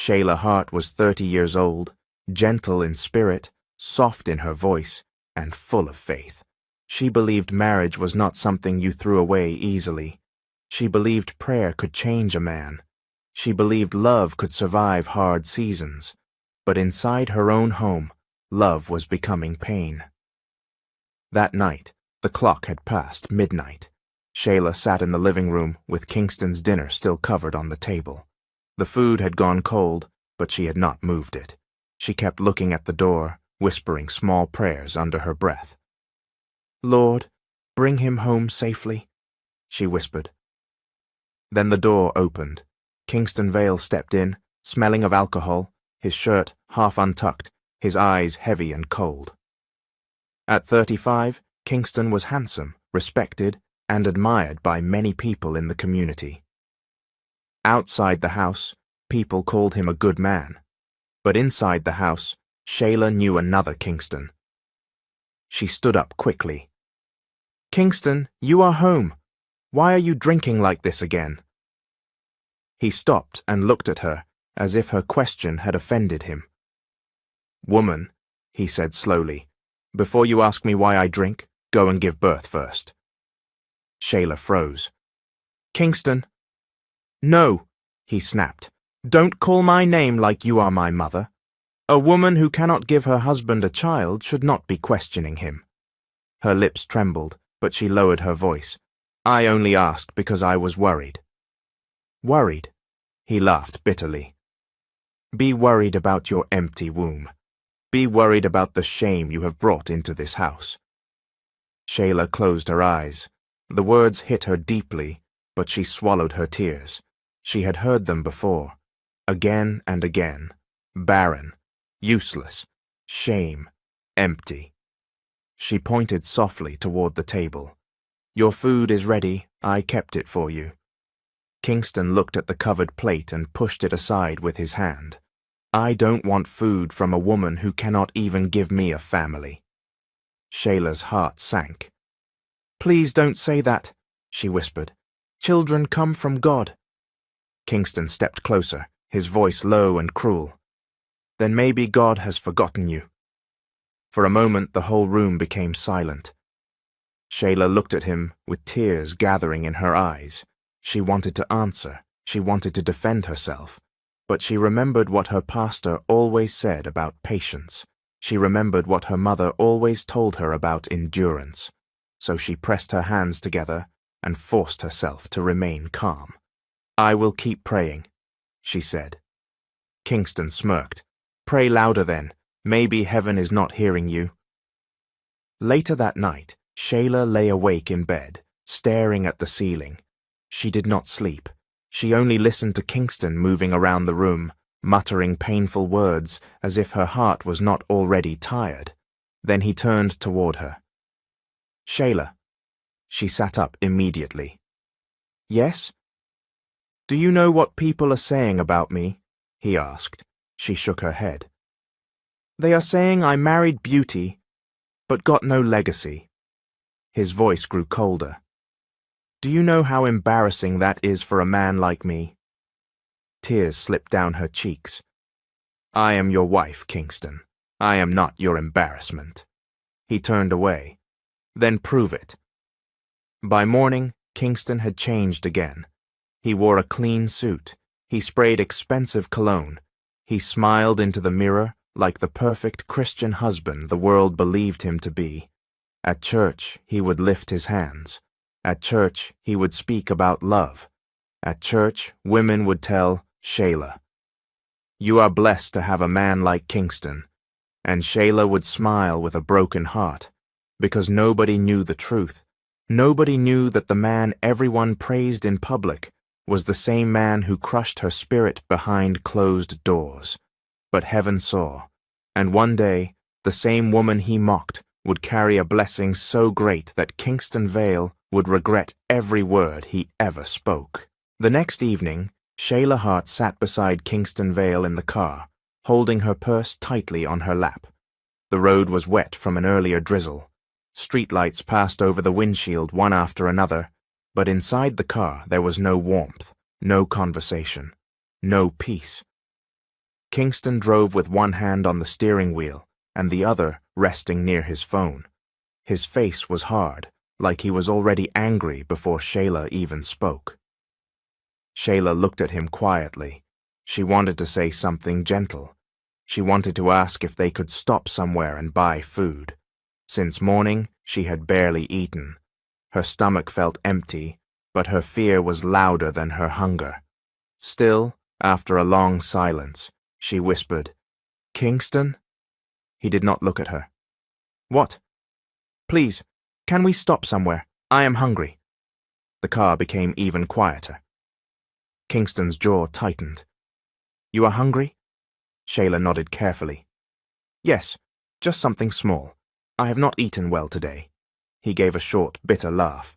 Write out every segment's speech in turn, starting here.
Shayla Hart was 30 years old, gentle in spirit, soft in her voice, and full of faith. She believed marriage was not something you threw away easily. She believed prayer could change a man. She believed love could survive hard seasons. But inside her own home, love was becoming pain. That night, the clock had passed midnight. Shayla sat in the living room with Kingston's dinner still covered on the table. The food had gone cold, but she had not moved it. She kept looking at the door, whispering small prayers under her breath. "Lord, bring him home safely," she whispered. Then the door opened. Kingston Vale stepped in, smelling of alcohol, his shirt half untucked, his eyes heavy and cold. At 35, Kingston was handsome, respected, and admired by many people in the community. Outside the house, people called him a good man. But inside the house, Shayla knew another Kingston. She stood up quickly. "Kingston, you are home. Why are you drinking like this again?" He stopped and looked at her, as if her question had offended him. "Woman," he said slowly, "before you ask me why I drink, go and give birth first." Shayla froze. "Kingston." "No," he snapped. "Don't call my name like you are my mother. A woman who cannot give her husband a child should not be questioning him." Her lips trembled, but she lowered her voice. "I only asked because I was worried." "Worried?" He laughed bitterly. "Be worried about your empty womb. Be worried about the shame you have brought into this house." Shayla closed her eyes. The words hit her deeply, but she swallowed her tears. She had heard them before, again and again. Barren, useless, shame, empty. She pointed softly toward the table. "Your food is ready. I kept it for you." Kingston looked at the covered plate and pushed it aside with his hand. "I don't want food from a woman who cannot even give me a family." Shayla's heart sank. "Please don't say that," she whispered. "Children come from God." Kingston stepped closer, his voice low and cruel. "Then maybe God has forgotten you." For a moment the whole room became silent. Shayla looked at him with tears gathering in her eyes. She wanted to answer, she wanted to defend herself, but she remembered what her pastor always said about patience. She remembered what her mother always told her about endurance. So she pressed her hands together and forced herself to remain calm. "I will keep praying," she said. Kingston smirked. "Pray louder then. Maybe heaven is not hearing you." Later that night, Shayla lay awake in bed, staring at the ceiling. She did not sleep. She only listened to Kingston moving around the room, muttering painful words as if her heart was not already tired. Then he turned toward her. "Shayla." She sat up immediately. "Yes?" "Do you know what people are saying about me?" he asked. She shook her head. "They are saying I married beauty, but got no legacy." His voice grew colder. "Do you know how embarrassing that is for a man like me?" Tears slipped down her cheeks. "I am your wife, Kingston. I am not your embarrassment." He turned away. "Then prove it." By morning, Kingston had changed again. He wore a clean suit. He sprayed expensive cologne. He smiled into the mirror like the perfect Christian husband the world believed him to be. At church, he would lift his hands. At church, he would speak about love. At church, women would tell Shayla, "You are blessed to have a man like Kingston." And Shayla would smile with a broken heart, because nobody knew the truth. Nobody knew that the man everyone praised in public was the same man who crushed her spirit behind closed doors. But heaven saw, and one day, the same woman he mocked would carry a blessing so great that Kingston Vale would regret every word he ever spoke. The next evening, Shayla Hart sat beside Kingston Vale in the car, holding her purse tightly on her lap. The road was wet from an earlier drizzle. Streetlights passed over the windshield one after another, but inside the car there was no warmth, no conversation, no peace. Kingston drove with one hand on the steering wheel and the other resting near his phone. His face was hard, like he was already angry before Shayla even spoke. Shayla looked at him quietly. She wanted to say something gentle. She wanted to ask if they could stop somewhere and buy food. Since morning, she had barely eaten. Her stomach felt empty, but her fear was louder than her hunger. Still, after a long silence, she whispered, "Kingston?" He did not look at her. "What?" "Please, can we stop somewhere? I am hungry." The car became even quieter. Kingston's jaw tightened. "You are hungry?" Shayla nodded carefully. "Yes, just something small. I have not eaten well today." He gave a short, bitter laugh.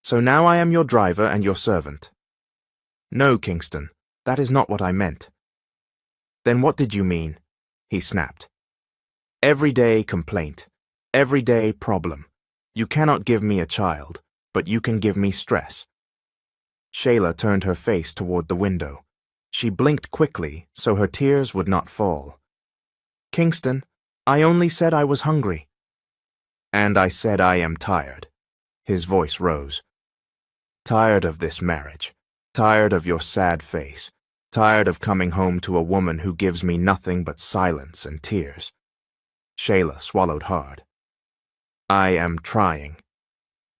"So now I am your driver and your servant." "No, Kingston, that is not what I meant." "Then what did you mean?" he snapped. "Everyday complaint. Everyday problem. You cannot give me a child, but you can give me stress." Shayla turned her face toward the window. She blinked quickly so her tears would not fall. "Kingston, I only said I was hungry." "And I said I am tired." His voice rose. "Tired of this marriage. Tired of your sad face. Tired of coming home to a woman who gives me nothing but silence and tears." Shayla swallowed hard. "I am trying."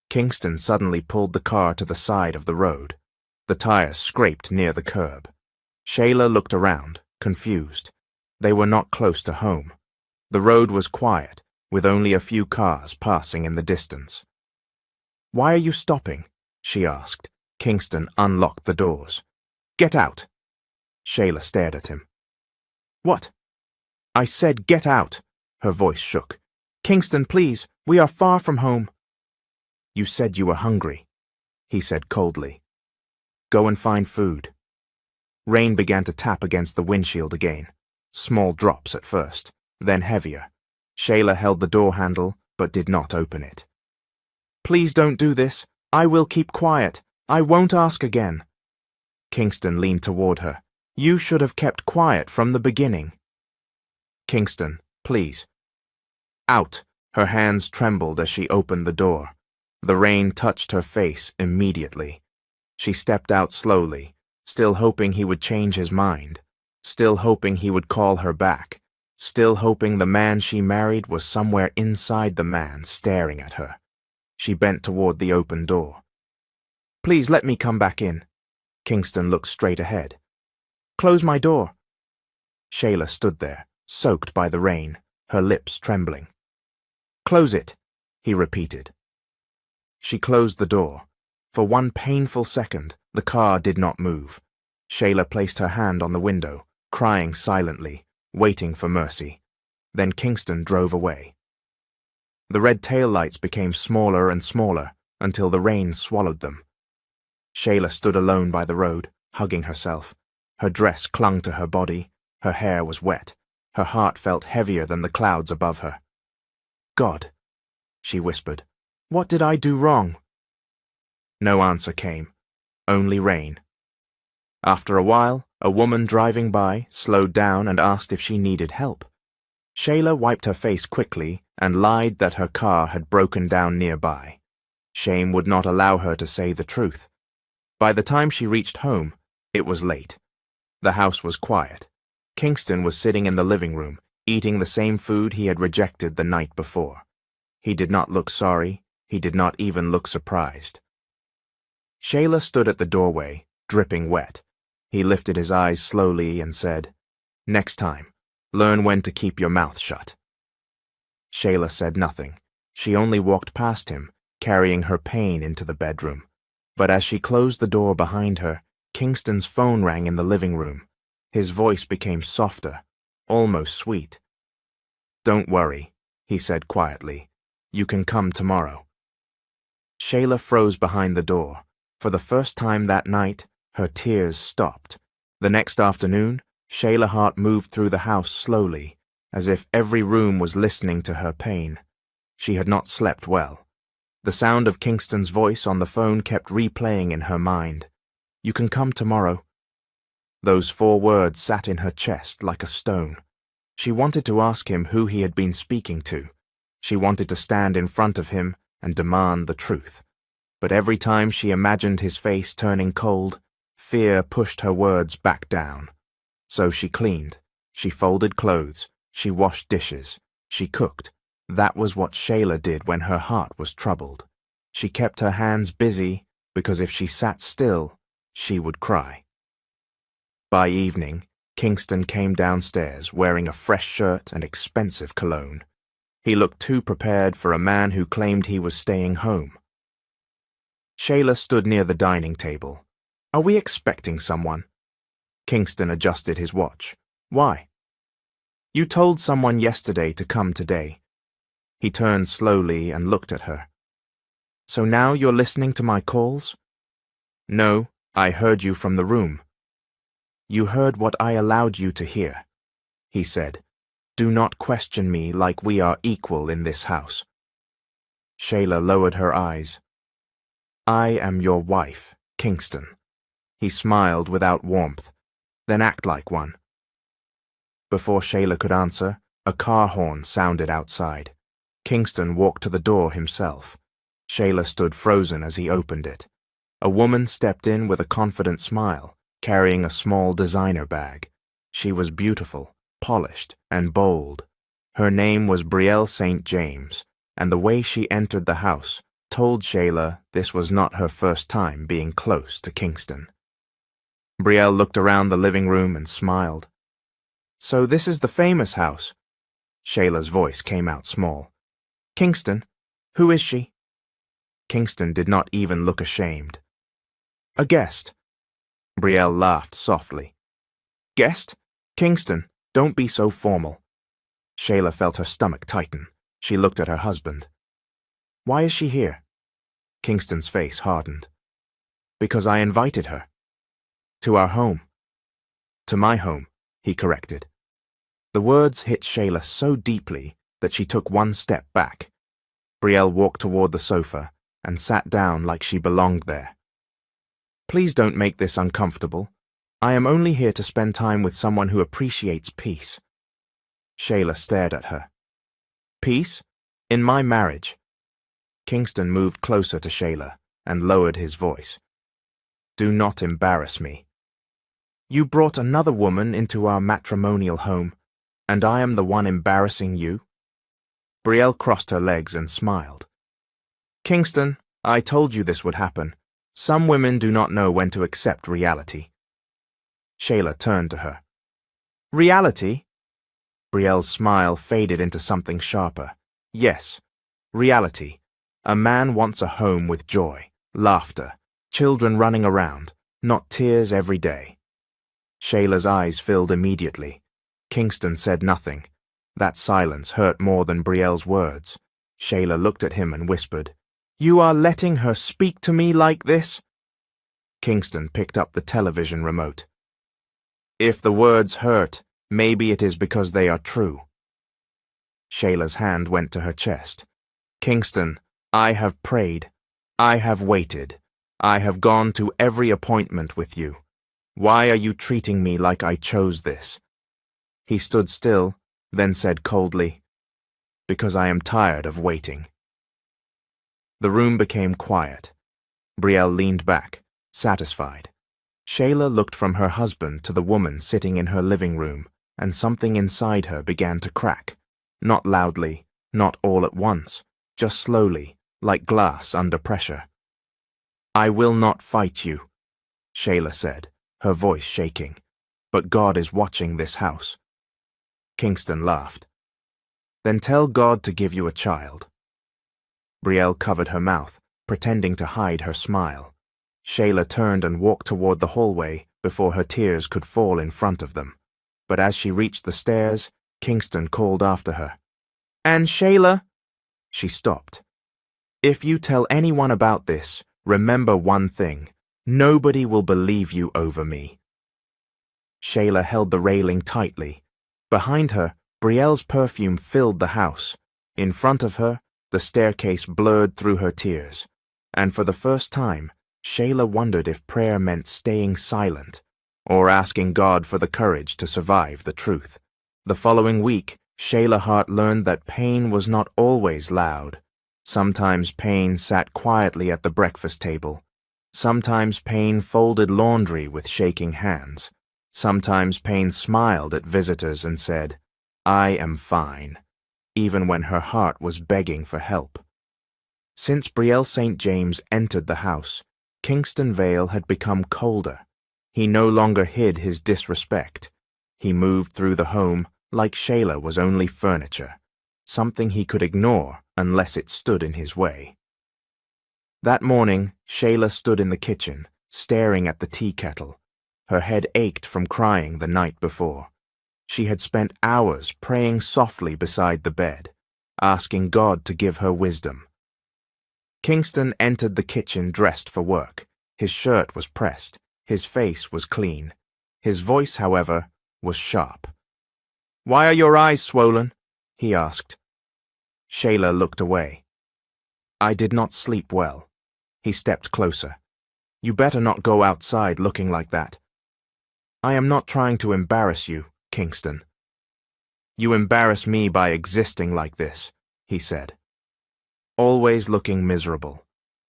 Kingston suddenly pulled the car to the side of the road. The tires scraped near the curb. Shayla looked around, confused. They were not close to home. The road was quiet, with only a few cars passing in the distance. "Why are you stopping?" she asked. Kingston unlocked the doors. "Get out!" Shayla stared at him. "What?" "I said get out!" Her voice shook. "Kingston, please, we are far from home." "You said you were hungry," he said coldly. "Go and find food." Rain began to tap against the windshield again. Small drops at first, then heavier. Shayla held the door handle, but did not open it. "Please don't do this. I will keep quiet. I won't ask again." Kingston leaned toward her. "You should have kept quiet from the beginning." "Kingston, please." "Out." Her hands trembled as she opened the door. The rain touched her face immediately. She stepped out slowly, still hoping he would change his mind, still hoping he would call her back, still hoping the man she married was somewhere inside the man staring at her. She bent toward the open door. "Please let me come back in." Kingston looked straight ahead. "Close my door." Shayla stood there, soaked by the rain, her lips trembling. "Close it," he repeated. She closed the door. For one painful second, the car did not move. Shayla placed her hand on the window, crying silently, waiting for mercy. Then Kingston drove away. The red taillights became smaller and smaller until the rain swallowed them. Shayla stood alone by the road, hugging herself. Her dress clung to her body. Her hair was wet. Her heart felt heavier than the clouds above her. "God," she whispered, "what did I do wrong?" No answer came, only rain. After a while, a woman driving by slowed down and asked if she needed help. Shayla wiped her face quickly and lied that her car had broken down nearby. Shame would not allow her to say the truth. By the time she reached home, it was late. The house was quiet. Kingston was sitting in the living room, eating the same food he had rejected the night before. He did not look sorry. He did not even look surprised. Shayla stood at the doorway, dripping wet. He lifted his eyes slowly and said, "Next time, learn when to keep your mouth shut." Shayla said nothing. She only walked past him, carrying her pain into the bedroom. But as she closed the door behind her, Kingston's phone rang in the living room. His voice became softer, almost sweet. "Don't worry," he said quietly. "You can come tomorrow." Shayla froze behind the door. For the first time that night, her tears stopped. The next afternoon, Shayla Hart moved through the house slowly, as if every room was listening to her pain. She had not slept well. The sound of Kingston's voice on the phone kept replaying in her mind. "You can come tomorrow." Those 4 words sat in her chest like a stone. She wanted to ask him who he had been speaking to. She wanted to stand in front of him and demand the truth. But every time she imagined his face turning cold, fear pushed her words back down. So she cleaned, she folded clothes, she washed dishes, she cooked. That was what Shayla did when her heart was troubled. She kept her hands busy because if she sat still, she would cry. By evening, Kingston came downstairs wearing a fresh shirt and expensive cologne. He looked too prepared for a man who claimed he was staying home. Shayla stood near the dining table. "Are we expecting someone?" Kingston adjusted his watch. "Why?" "You told someone yesterday to come today." He turned slowly and looked at her. "So now you're listening to my calls?" "No, I heard you from the room." "You heard what I allowed you to hear," he said. "Do not question me like we are equal in this house." Shayla lowered her eyes. "I am your wife, Kingston." He smiled without warmth. "Then act like one." Before Shayla could answer, a car horn sounded outside. Kingston walked to the door himself. Shayla stood frozen as he opened it. A woman stepped in with a confident smile, carrying a small designer bag. She was beautiful, polished, and bold. Her name was Brielle St. James, and the way she entered the house told Shayla this was not her first time being close to Kingston. Brielle looked around the living room and smiled. "So this is the famous house?" Shayla's voice came out small. "Kingston, who is she?" Kingston did not even look ashamed. "A guest." Brielle laughed softly. "Guest? Kingston, don't be so formal." Shayla felt her stomach tighten. She looked at her husband. "Why is she here?" Kingston's face hardened. "Because I invited her." "To our home." "To my home," he corrected. The words hit Shayla so deeply that she took one step back. Brielle walked toward the sofa and sat down like she belonged there. "Please don't make this uncomfortable. I am only here to spend time with someone who appreciates peace." Shayla stared at her. "Peace? In my marriage?" Kingston moved closer to Shayla and lowered his voice. "Do not embarrass me. You brought another woman into our matrimonial home, and I am the one embarrassing you?" Brielle crossed her legs and smiled. "Kingston, I told you this would happen. Some women do not know when to accept reality." Shayla turned to her. "Reality?" Brielle's smile faded into something sharper. "Yes, reality. A man wants a home with joy, laughter, children running around, not tears every day." Shayla's eyes filled immediately. Kingston said nothing. That silence hurt more than Brielle's words. Shayla looked at him and whispered, "You are letting her speak to me like this?" Kingston picked up the television remote. "If the words hurt, maybe it is because they are true." Shayla's hand went to her chest. "Kingston, I have prayed. I have waited. I have gone to every appointment with you. Why are you treating me like I chose this?" He stood still, then said coldly, "Because I am tired of waiting." The room became quiet. Brielle leaned back, satisfied. Shayla looked from her husband to the woman sitting in her living room, and something inside her began to crack. Not loudly, not all at once, just slowly, like glass under pressure. "I will not fight you," Shayla said, her voice shaking. "But God is watching this house." Kingston laughed. "Then tell God to give you a child." Brielle covered her mouth, pretending to hide her smile. Shayla turned and walked toward the hallway before her tears could fall in front of them. But as she reached the stairs, Kingston called after her. "And Shayla?" She stopped. "If you tell anyone about this, remember one thing. Nobody will believe you over me." Shayla held the railing tightly. Behind her, Brielle's perfume filled the house. In front of her, the staircase blurred through her tears. And for the first time, Shayla wondered if prayer meant staying silent or asking God for the courage to survive the truth. The following week, Shayla Hart learned that pain was not always loud. Sometimes pain sat quietly at the breakfast table. Sometimes pain folded laundry with shaking hands. Sometimes pain smiled at visitors and said, "I am fine," even when her heart was begging for help. Since Brielle St. James entered the house, Kingston Vale had become colder. He no longer hid his disrespect. He moved through the home like Shayla was only furniture, something he could ignore unless it stood in his way. That morning, Shayla stood in the kitchen, staring at the tea kettle. Her head ached from crying the night before. She had spent hours praying softly beside the bed, asking God to give her wisdom. Kingston entered the kitchen dressed for work. His shirt was pressed. His face was clean. His voice, however, was sharp. "Why are your eyes swollen?" he asked. Shayla looked away. "I did not sleep well." He stepped closer. "You better not go outside looking like that." "I am not trying to embarrass you, Kingston." "You embarrass me by existing like this," he said. "Always looking miserable.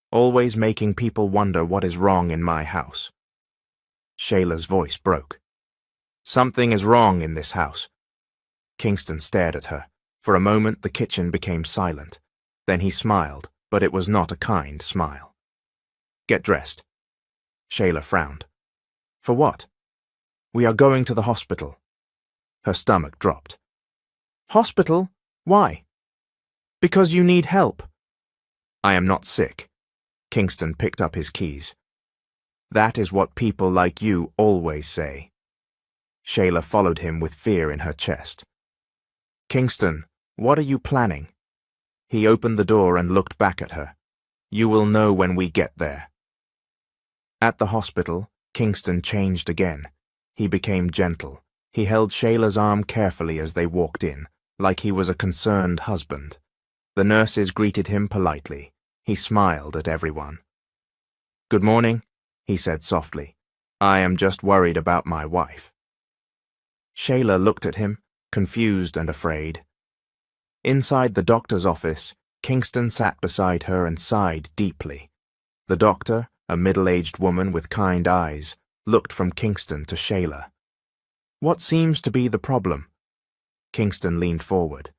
Always making people wonder what is wrong in my house." Shayla's voice broke. "Something is wrong in this house." Kingston stared at her. For a moment the kitchen became silent. Then he smiled, but it was not a kind smile. "Get dressed." Shayla frowned. "For what?" "We are going to the hospital." Her stomach dropped. "Hospital? Why?" "Because you need help." "I am not sick." Kingston picked up his keys. "That is what people like you always say." Shayla followed him with fear in her chest. "Kingston, what are you planning?" He opened the door and looked back at her. "You will know when we get there." At the hospital, Kingston changed again. He became gentle. He held Shayla's arm carefully as they walked in, like he was a concerned husband. The nurses greeted him politely. He smiled at everyone. "Good morning," he said softly. "I am just worried about my wife." Shayla looked at him, confused and afraid. Inside the doctor's office, Kingston sat beside her and sighed deeply. The doctor, a middle-aged woman with kind eyes, looked from Kingston to Shayla. "What seems to be the problem?" Kingston leaned forward.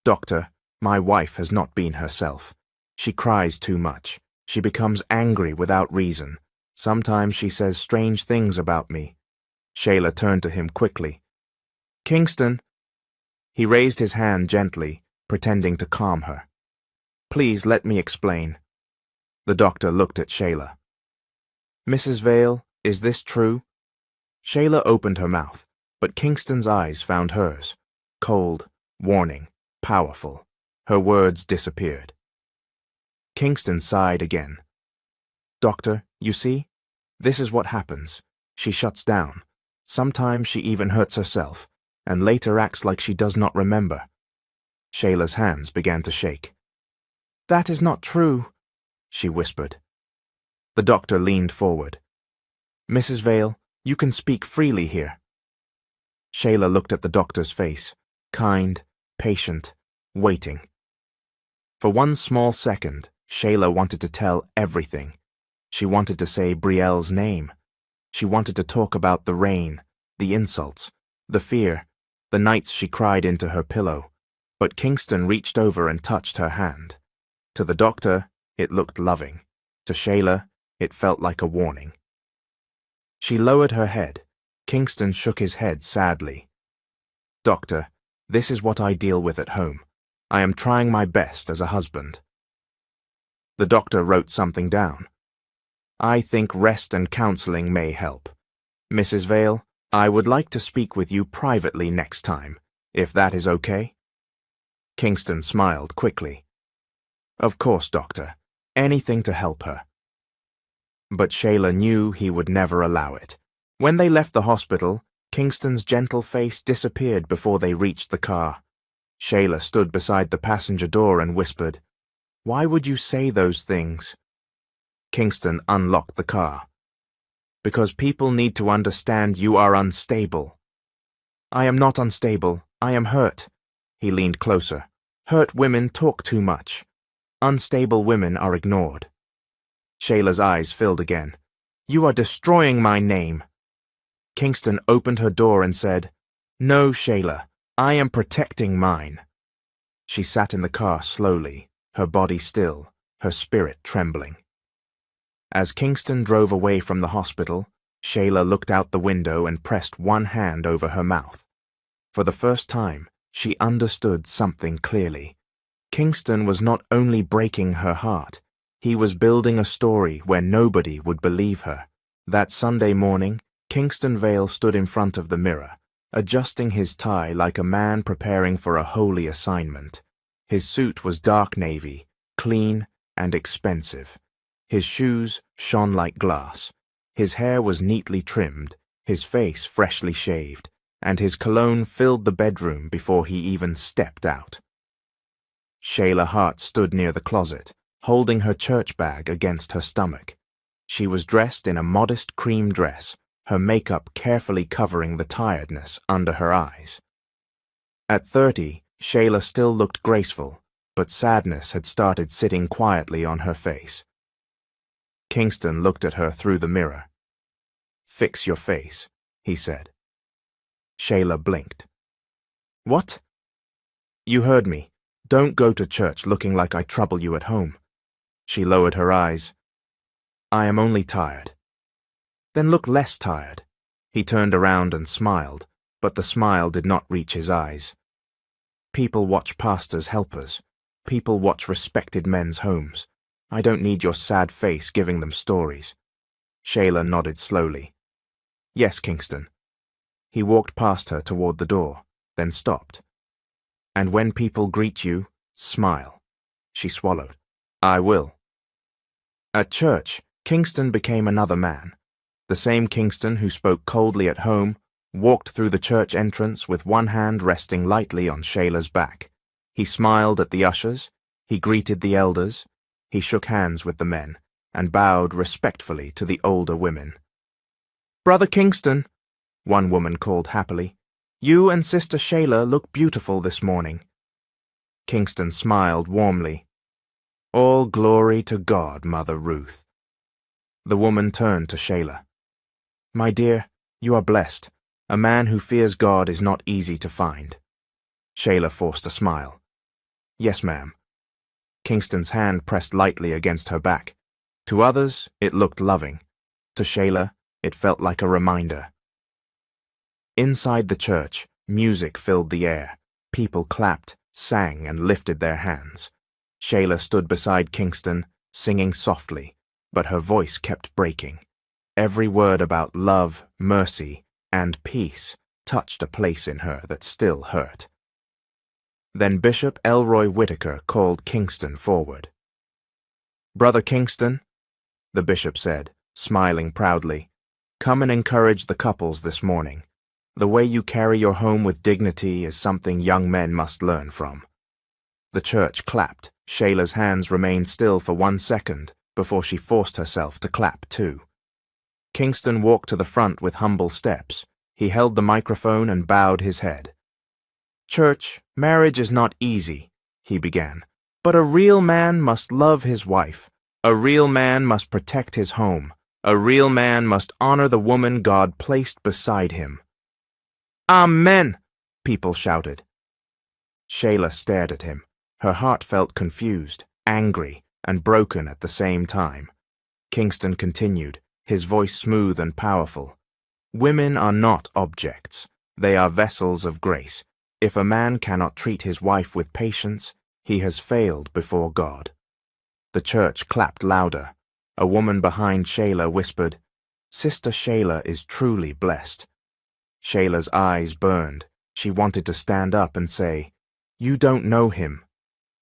"Doctor, my wife has not been herself. She cries too much. She becomes angry without reason. Sometimes she says strange things about me." Shayla turned to him quickly. "Kingston." He raised his hand gently, pretending to calm her. "Please let me explain." The doctor looked at Shayla. "Mrs. Vale, is this true?" Shayla opened her mouth, but Kingston's eyes found hers. Cold, warning, powerful. Her words disappeared. Kingston sighed again. "Doctor, you see? This is what happens. She shuts down. Sometimes she even hurts herself, and later acts like she does not remember." Shayla's hands began to shake. "That is not true," she whispered. The doctor leaned forward. "Mrs. Vale, you can speak freely here." Shayla looked at the doctor's face, kind, patient, waiting. For one small second, Shayla wanted to tell everything. She wanted to say Brielle's name. She wanted to talk about the rain, the insults, the fear, the nights she cried into her pillow. But Kingston reached over and touched her hand. To the doctor, it looked loving. To Shayla, it felt like a warning. She lowered her head. Kingston shook his head sadly. "Doctor, this is what I deal with at home. I am trying my best as a husband." The doctor wrote something down. "I think rest and counseling may help. Mrs. Vale, I would like to speak with you privately next time, if that is okay." Kingston smiled quickly. "Of course, doctor. Anything to help her." But Shayla knew he would never allow it. When they left the hospital, Kingston's gentle face disappeared before they reached the car. Shayla stood beside the passenger door and whispered, "Why would you say those things?" Kingston unlocked the car. because people need to understand you are unstable." "I am not unstable. I am hurt." He leaned closer. "Hurt women talk too much. Unstable women are ignored." Shayla's eyes filled again. "You are destroying my name." Kingston opened her door and said, "No, Shayla, I am protecting mine." She sat in the car slowly, her body still, her spirit trembling. As Kingston drove away from the hospital, Shayla looked out the window and pressed one hand over her mouth. For the first time, she understood something clearly. Kingston was not only breaking her heart, he was building a story where nobody would believe her. That Sunday morning, Kingston Vale stood in front of the mirror, adjusting his tie like a man preparing for a holy assignment. His suit was dark navy, clean and expensive. His shoes shone like glass. His hair was neatly trimmed, his face freshly shaved, and his cologne filled the bedroom before he even stepped out. Shayla Hart stood near the closet, holding her church bag against her stomach. She was dressed in a modest cream dress, her makeup carefully covering the tiredness under her eyes. At 30, Shayla still looked graceful, but sadness had started sitting quietly on her face. Kingston looked at her through the mirror. "Fix your face," he said. Shayla blinked. "What?" "You heard me. Don't go to church looking like I trouble you at home." She lowered her eyes. "I am only tired." "Then look less tired." He turned around and smiled, but the smile did not reach his eyes. "People watch pastors' helpers. People watch respected men's homes. I don't need your sad face giving them stories." Shayla nodded slowly. "Yes, Kingston." He walked past her toward the door, then stopped. "And when people greet you, smile." She swallowed. "I will." At church, Kingston became another man. The same Kingston who spoke coldly at home walked through the church entrance with one hand resting lightly on Shayla's back. He smiled at the ushers, he greeted the elders, he shook hands with the men, and bowed respectfully to the older women. "Brother Kingston," one woman called happily, "you and Sister Shayla look beautiful this morning." Kingston smiled warmly. "All glory to God, Mother Ruth." The woman turned to Shayla. "My dear, you are blessed. A man who fears God is not easy to find." Shayla forced a smile. "Yes, ma'am." Kingston's hand pressed lightly against her back. To others, it looked loving. To Shayla, it felt like a reminder. Inside the church, music filled the air. People clapped, sang, and lifted their hands. Shayla stood beside Kingston, singing softly, but her voice kept breaking. Every word about love, mercy, and peace touched a place in her that still hurt. Then Bishop Elroy Whitaker called Kingston forward. "Brother Kingston," the bishop said, smiling proudly, "come and encourage the couples this morning. The way you carry your home with dignity is something young men must learn from." The church clapped. Shayla's hands remained still for 1 second before she forced herself to clap too. Kingston walked to the front with humble steps. He held the microphone and bowed his head. "Church, marriage is not easy," he began, "but a real man must love his wife. A real man must protect his home. A real man must honor the woman God placed beside him." "Amen!" people shouted. Shayla stared at him. Her heart felt confused, angry, and broken at the same time. Kingston continued, his voice smooth and powerful. "Women are not objects. They are vessels of grace. If a man cannot treat his wife with patience, he has failed before God." The church clapped louder. A woman behind Shayla whispered, "Sister Shayla is truly blessed." Shayla's eyes burned. She wanted to stand up and say, "You don't know him."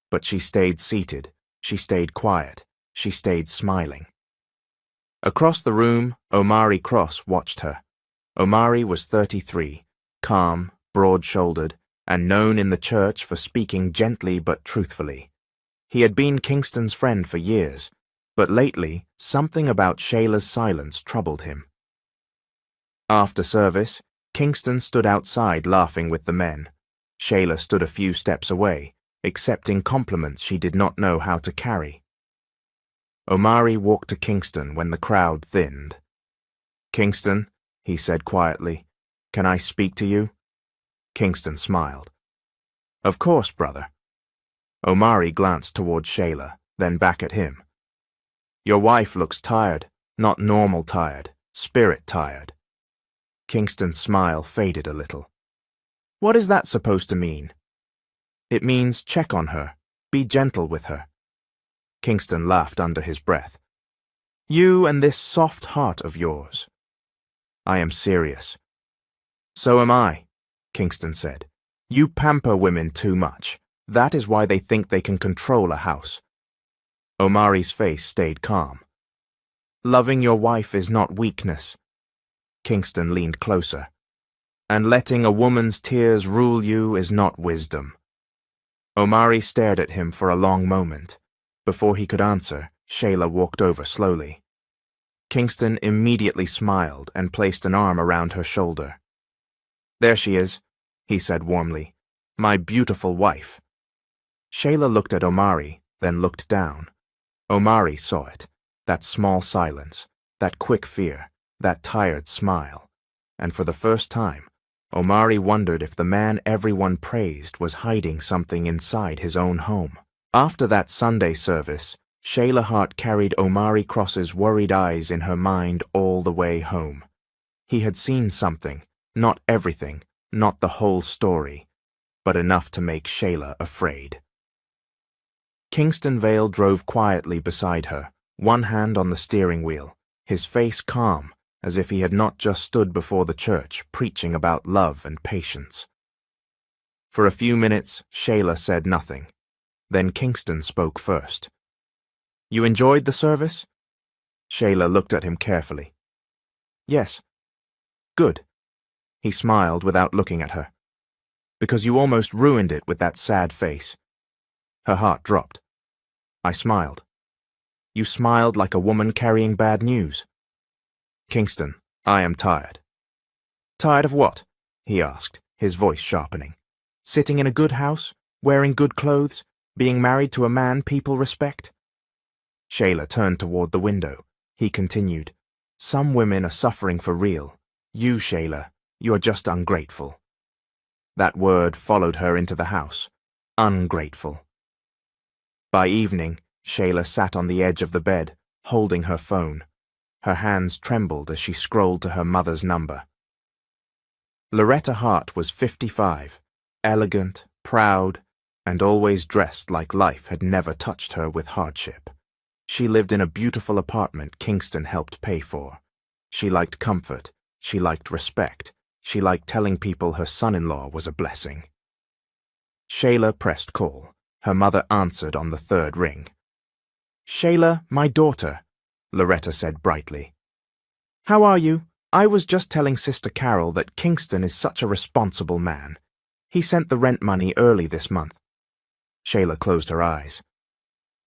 But she stayed seated. She stayed quiet. She stayed smiling. Across the room, Omari Cross watched her. Omari was 33, calm, broad-shouldered, and known in the church for speaking gently but truthfully. He had been Kingston's friend for years, but lately something about Shayla's silence troubled him. After service, Kingston stood outside laughing with the men. Shayla stood a few steps away, accepting compliments she did not know how to carry. Omari walked to Kingston when the crowd thinned. "Kingston," he said quietly, "can I speak to you?" Kingston smiled. "Of course, brother." Omari glanced toward Shayla, then back at him. "Your wife looks tired, not normal tired, spirit tired." Kingston's smile faded a little. "What is that supposed to mean?" "It means check on her, be gentle with her." Kingston laughed under his breath. "You and this soft heart of yours." "I am serious." "So am I," Kingston said. "You pamper women too much. That is why they think they can control a house." Omari's face stayed calm. "Loving your wife is not weakness." Kingston leaned closer. "And letting a woman's tears rule you is not wisdom." Omari stared at him for a long moment. Before he could answer, Shayla walked over slowly. Kingston immediately smiled and placed an arm around her shoulder. "There she is," he said warmly. "My beautiful wife." Shayla looked at Omari, then looked down. Omari saw it, that small silence, that quick fear, that tired smile. And for the first time, Omari wondered if the man everyone praised was hiding something inside his own home. After that Sunday service, Shayla Hart carried Omari Cross's worried eyes in her mind all the way home. He had seen something, not everything, not the whole story, but enough to make Shayla afraid. Kingston Vale drove quietly beside her, one hand on the steering wheel, his face calm, as if he had not just stood before the church preaching about love and patience. For a few minutes, Shayla said nothing. Then Kingston spoke first. "You enjoyed the service?" Shayla looked at him carefully. "Yes." "Good." He smiled without looking at her. "Because you almost ruined it with that sad face." Her heart dropped. I smiled. "You smiled like a woman carrying bad news." "Kingston, I am tired." "Tired of what?" he asked, his voice sharpening. "Sitting in a good house, wearing good clothes, being married to a man people respect?" Shayla turned toward the window. He continued, "Some women are suffering for real. You, Shayla, you're just ungrateful." That word followed her into the house. Ungrateful. By evening, Shayla sat on the edge of the bed, holding her phone. Her hands trembled as she scrolled to her mother's number. Loretta Hart was 55, elegant, proud, and always dressed like life had never touched her with hardship. She lived in a beautiful apartment Kingston helped pay for. She liked comfort. She liked respect. She liked telling people her son-in-law was a blessing. Shayla pressed call. Her mother answered on the third ring. "Shayla, my daughter," Loretta said brightly. "How are you? I was just telling Sister Carol that Kingston is such a responsible man. He sent the rent money early this month." Shayla closed her eyes.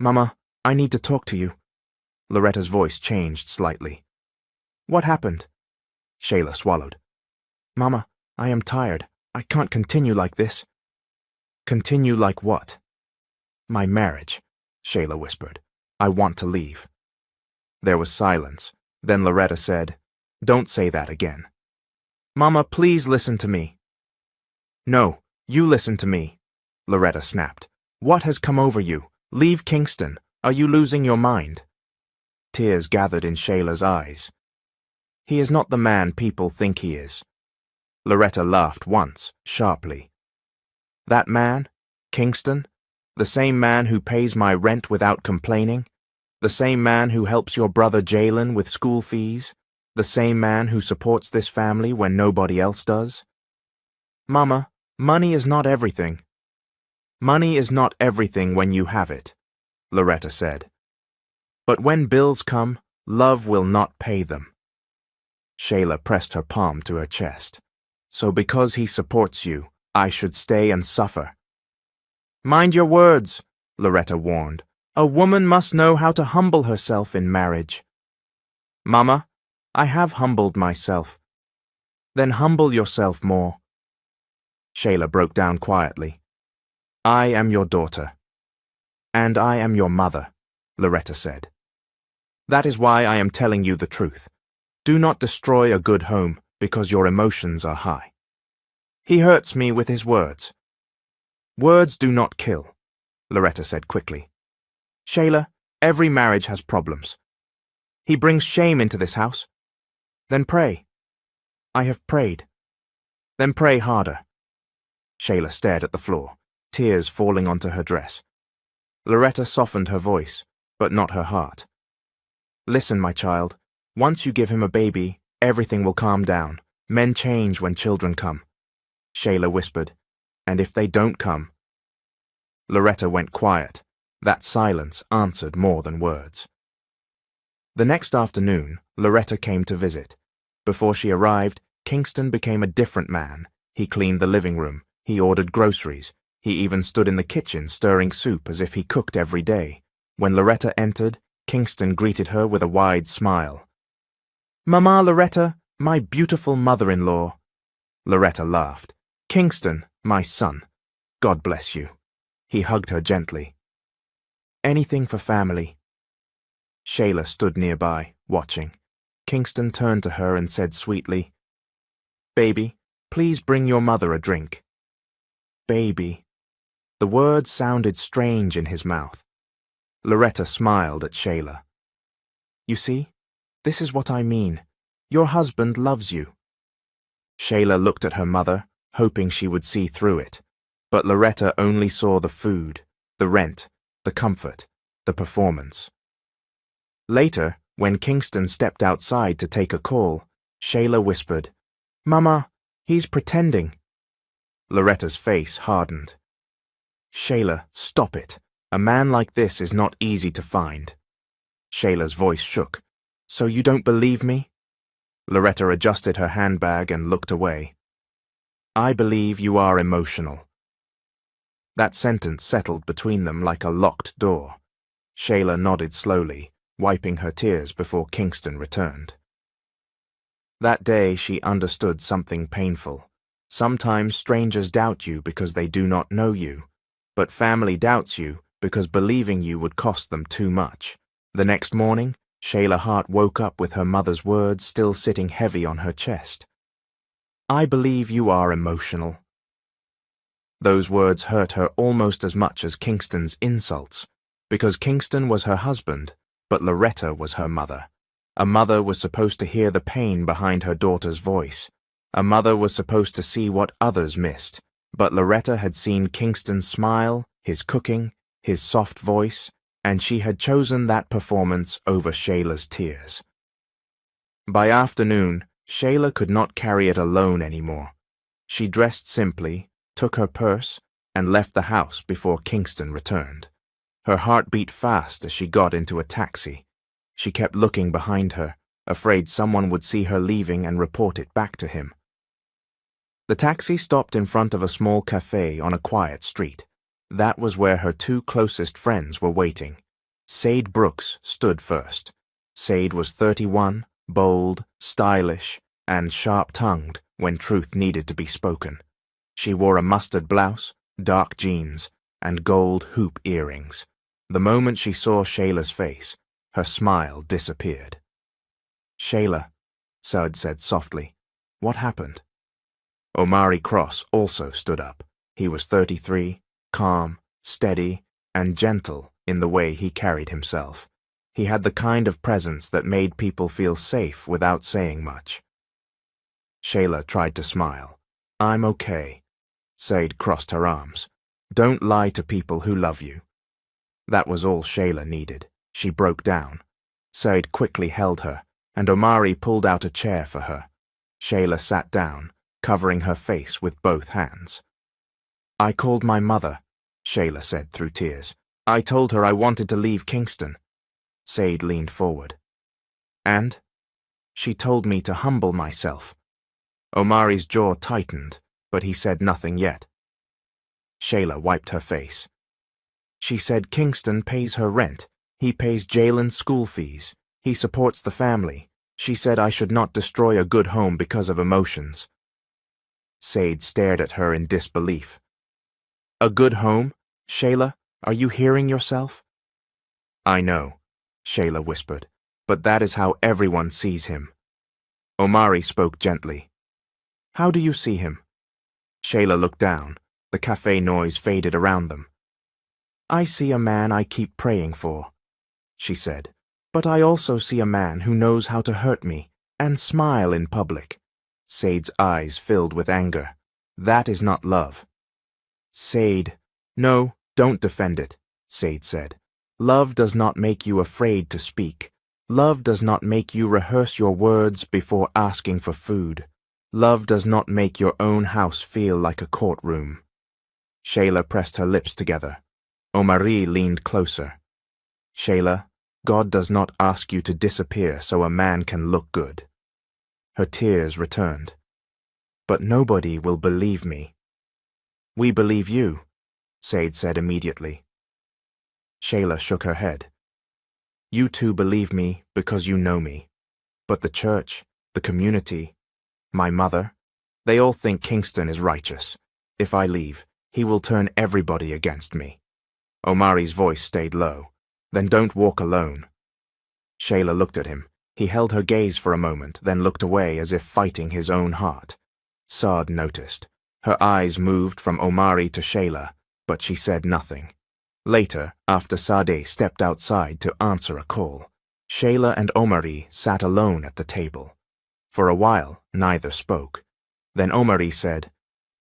"Mama, I need to talk to you." Loretta's voice changed slightly. "What happened?" Shayla swallowed. "Mama, I am tired. I can't continue like this." "Continue like what?" "My marriage," Shayla whispered. "I want to leave." There was silence. Then Loretta said, "Don't say that again." "Mama, please listen to me." "No, you listen to me," Loretta snapped. "What has come over you? Leave Kingston. Are you losing your mind?" Tears gathered in Shayla's eyes. "He is not the man people think he is." Loretta laughed once, sharply. "That man? Kingston? The same man who pays my rent without complaining? The same man who helps your brother Jalen with school fees? The same man who supports this family when nobody else does?" "Mama, money is not everything." "Money is not everything when you have it," Loretta said. "But when bills come, love will not pay them." Shayla pressed her palm to her chest. "So because he supports you, I should stay and suffer." "Mind your words," Loretta warned. "A woman must know how to humble herself in marriage." "Mama, I have humbled myself." Then humble yourself more. Shayla broke down quietly. I am your daughter. And I am your mother, Loretta said. That is why I am telling you the truth. Do not destroy a good home because your emotions are high. He hurts me with his words. Words do not kill, Loretta said quickly. Shayla, every marriage has problems. He brings shame into this house. Then pray. I have prayed. Then pray harder. Shayla stared at the floor, tears falling onto her dress. Loretta softened her voice, but not her heart. Listen, my child. Once you give him a baby, everything will calm down. Men change when children come. Shayla whispered, and if they don't come? Loretta went quiet. That silence answered more than words. The next afternoon, Loretta came to visit. Before she arrived, Kingston became a different man. He cleaned the living room. He ordered groceries. He even stood in the kitchen stirring soup as if he cooked every day. When Loretta entered, Kingston greeted her with a wide smile. Mama Loretta, my beautiful mother-in-law. Loretta laughed. Kingston, my son. God bless you. He hugged her gently. Anything for family. Shayla stood nearby, watching. Kingston turned to her and said sweetly, Baby, please bring your mother a drink. Baby. The word sounded strange in his mouth. Loretta smiled at Shayla. You see, this is what I mean. Your husband loves you. Shayla looked at her mother, hoping she would see through it. But Loretta only saw the food, the rent, the comfort, the performance. Later, when Kingston stepped outside to take a call, Shayla whispered, Mama, he's pretending. Loretta's face hardened. Shayla, stop it. A man like this is not easy to find. Shayla's voice shook. So you don't believe me? Loretta adjusted her handbag and looked away. I believe you are emotional. That sentence settled between them like a locked door. Shayla nodded slowly, wiping her tears before Kingston returned. That day she understood something painful. Sometimes strangers doubt you because they do not know you, but family doubts you because believing you would cost them too much. The next morning, Shayla Hart woke up with her mother's words still sitting heavy on her chest. I believe you are emotional. Those words hurt her almost as much as Kingston's insults, because Kingston was her husband, but Loretta was her mother. A mother was supposed to hear the pain behind her daughter's voice. A mother was supposed to see what others missed, but Loretta had seen Kingston's smile, his cooking, his soft voice, and she had chosen that performance over Shayla's tears. By afternoon, Shayla could not carry it alone anymore. She dressed simply, took her purse, and left the house before Kingston returned. Her heart beat fast as she got into a taxi. She kept looking behind her, afraid someone would see her leaving and report it back to him. The taxi stopped in front of a small cafe on a quiet street. That was where her two closest friends were waiting. Sade Brooks stood first. Sade was 31, bold, stylish, and sharp-tongued when truth needed to be spoken. She wore a mustard blouse, dark jeans, and gold hoop earrings. The moment she saw Shayla's face, her smile disappeared. Shayla, Sade said softly, what happened? Omari Cross also stood up. He was 33, calm, steady, and gentle in the way he carried himself. He had the kind of presence that made people feel safe without saying much. Shayla tried to smile. I'm okay. Sade crossed her arms. Don't lie to people who love you. That was all Shayla needed. She broke down. Sade quickly held her, and Omari pulled out a chair for her. Shayla sat down, covering her face with both hands. I called my mother, Shayla said through tears. I told her I wanted to leave Kingston. Sade leaned forward. And? She told me to humble myself. Omari's jaw tightened, but he said nothing yet. Shayla wiped her face. She said Kingston pays her rent. He pays Jalen's school fees. He supports the family. She said I should not destroy a good home because of emotions. Sade stared at her in disbelief. A good home? Shayla, are you hearing yourself? I know, Shayla whispered, but that is how everyone sees him. Omari spoke gently. How do you see him? Shayla looked down. The cafe noise faded around them. I see a man I keep praying for, she said, but I also see a man who knows how to hurt me and smile in public. Sade's eyes filled with anger. That is not love. Sade, no, don't defend it, Sade said. Love does not make you afraid to speak. Love does not make you rehearse your words before asking for food. Love does not make your own house feel like a courtroom. Shayla pressed her lips together. Omari leaned closer. Shayla, God does not ask you to disappear so a man can look good. Her tears returned. But nobody will believe me. We believe you, Sade said immediately. Shayla shook her head. You two believe me because you know me. But the church, the community, my mother, they all think Kingston is righteous. If I leave, he will turn everybody against me. Omari's voice stayed low. Then don't walk alone. Shayla looked at him. He held her gaze for a moment, then looked away as if fighting his own heart. Sade noticed. Her eyes moved from Omari to Shayla, but she said nothing. Later, after Sade stepped outside to answer a call, Shayla and Omari sat alone at the table. For a while, neither spoke. Then Omari said,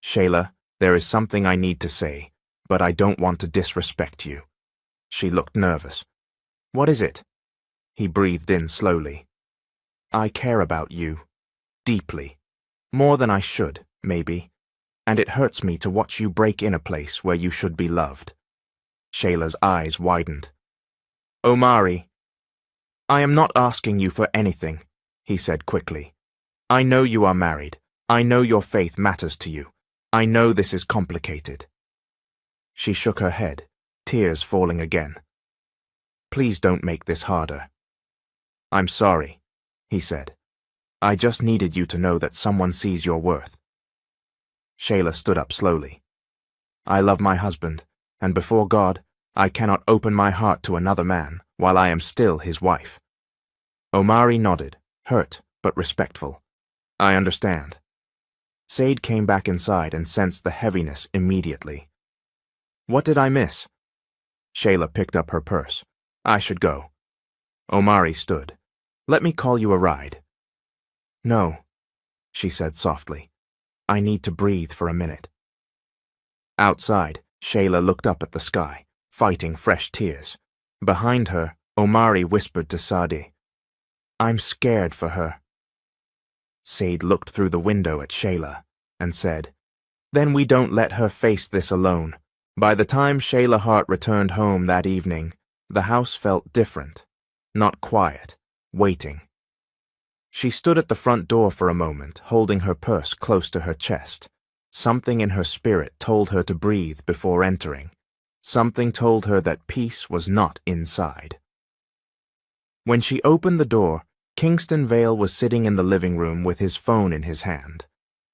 Shayla, there is something I need to say, but I don't want to disrespect you. She looked nervous. What is it? He breathed in slowly. I care about you. Deeply. More than I should, maybe. And it hurts me to watch you break in a place where you should be loved. Shayla's eyes widened. Omari, I am not asking you for anything, he said quickly. I know you are married. I know your faith matters to you. I know this is complicated. She shook her head, tears falling again. Please don't make this harder. I'm sorry, he said. I just needed you to know that someone sees your worth. Shayla stood up slowly. I love my husband, and before God, I cannot open my heart to another man while I am still his wife. Omari nodded, hurt but respectful. I understand. Sade came back inside and sensed the heaviness immediately. What did I miss? Shayla picked up her purse. I should go. Omari stood. Let me call you a ride. No, she said softly. I need to breathe for a minute. Outside, Shayla looked up at the sky, fighting fresh tears. Behind her, Omari whispered to Sade, I'm scared for her. Sade looked through the window at Shayla and said, Then we don't let her face this alone. By the time Shayla Hart returned home that evening, the house felt different, not quiet, waiting. She stood at the front door for a moment, holding her purse close to her chest. Something in her spirit told her to breathe before entering. Something told her that peace was not inside. When she opened the door, Kingston Vale was sitting in the living room with his phone in his hand.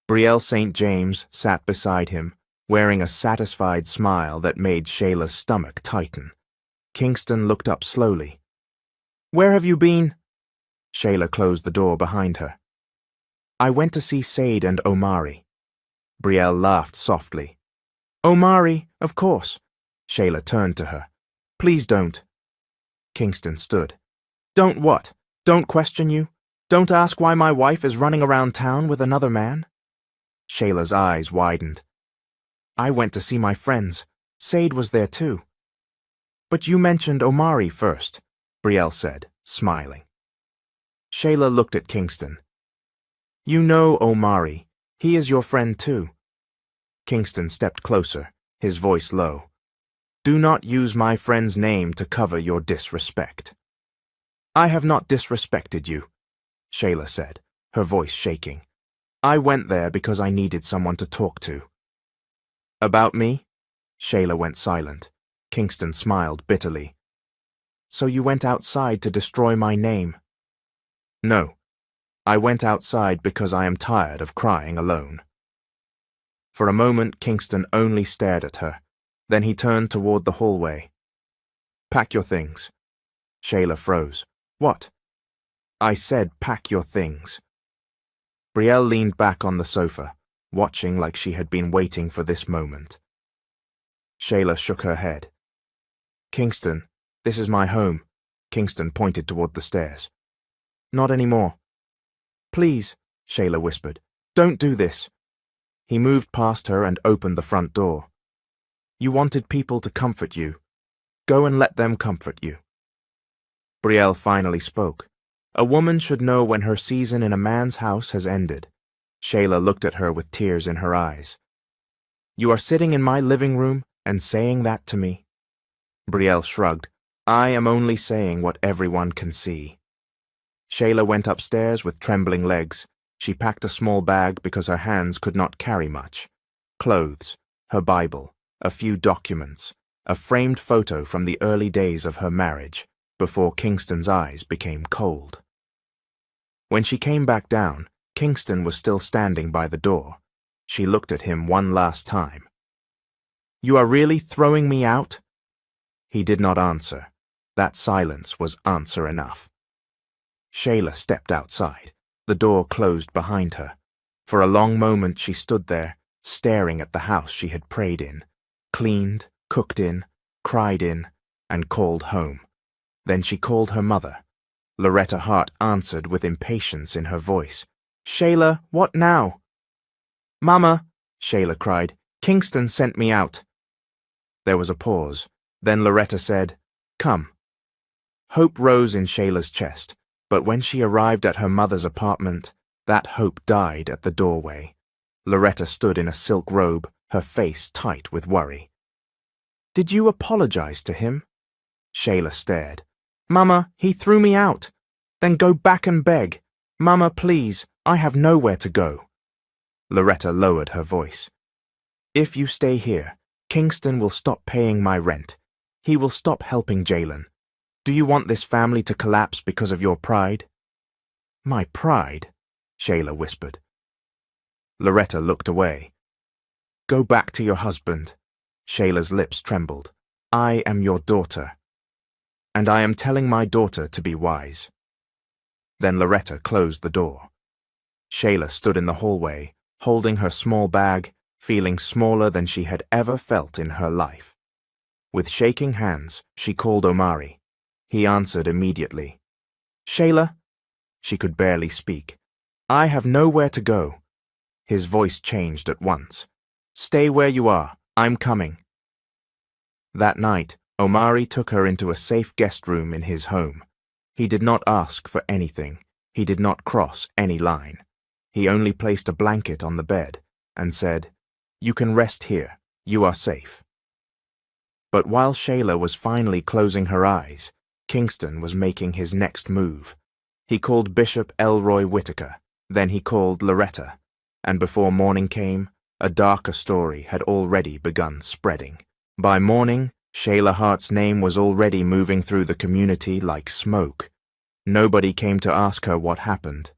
Brielle St. James sat beside him, wearing a satisfied smile that made Shayla's stomach tighten. Kingston looked up slowly. Where have you been? Shayla closed the door behind her. I went to see Sade and Omari. Brielle laughed softly. Omari, of course. Shayla turned to her. Please don't. Kingston stood. Don't what? Don't question you? Don't ask why my wife is running around town with another man? Shayla's eyes widened. I went to see my friends. Sade was there too. But you mentioned Omari first, Brielle said, smiling. Shayla looked at Kingston. You know Omari. He is your friend too. Kingston stepped closer, his voice low. Do not use my friend's name to cover your disrespect. I have not disrespected you, Shayla said, her voice shaking. I went there because I needed someone to talk to. About me? Shayla went silent. Kingston smiled bitterly. So you went outside to destroy my name? No. I went outside because I am tired of crying alone. For a moment, Kingston only stared at her. Then he turned toward the hallway. "Pack your things." Shayla froze. "What?" "I said pack your things." Brielle leaned back on the sofa, watching like she had been waiting for this moment. Shayla shook her head. "Kingston, this is my home." Kingston pointed toward the stairs. "Not anymore." "Please," Shayla whispered. "Don't do this." He moved past her and opened the front door. "You wanted people to comfort you. Go and let them comfort you." Brielle finally spoke. A woman should know when her season in a man's house has ended. Shayla looked at her with tears in her eyes. "You are sitting in my living room and saying that to me?" Brielle shrugged. "I am only saying what everyone can see." Shayla went upstairs with trembling legs. She packed a small bag because her hands could not carry much. Clothes, her Bible, a few documents, a framed photo from the early days of her marriage, before Kingston's eyes became cold. When she came back down, Kingston was still standing by the door. She looked at him one last time. "You are really throwing me out?" He did not answer. That silence was answer enough. Shayla stepped outside. The door closed behind her. For a long moment she stood there, staring at the house she had prayed in, cleaned, cooked in, cried in, and called home. Then she called her mother. Loretta Hart answered with impatience in her voice. "Shayla, what now?" "Mama," Shayla cried, "Kingston sent me out." There was a pause. Then Loretta said, "Come." Hope rose in Shayla's chest, but when she arrived at her mother's apartment, that hope died at the doorway. Loretta stood in a silk robe, her face tight with worry. "Did you apologize to him?" Shayla stared. "Mama, he threw me out." "Then go back and beg. Mama, please, I have nowhere to go." Loretta lowered her voice. "If you stay here, Kingston will stop paying my rent. He will stop helping Jalen. Do you want this family to collapse because of your pride?" "My pride?" Shayla whispered. Loretta looked away. "Go back to your husband." Shayla's lips trembled. "I am your daughter. And I am telling my daughter to be wise." Then Loretta closed the door. Shayla stood in the hallway, holding her small bag, feeling smaller than she had ever felt in her life. With shaking hands, she called Omari. He answered immediately. "Shayla?" She could barely speak. "I have nowhere to go." His voice changed at once. "Stay where you are. I'm coming." That night, Omari took her into a safe guest room in his home. He did not ask for anything. He did not cross any line. He only placed a blanket on the bed and said, "You can rest here. You are safe." But while Shayla was finally closing her eyes, Kingston was making his next move. He called Bishop Elroy Whitaker, then he called Loretta, and before morning came, a darker story had already begun spreading. By morning, Shayla Hart's name was already moving through the community like smoke. Nobody came to ask her what happened.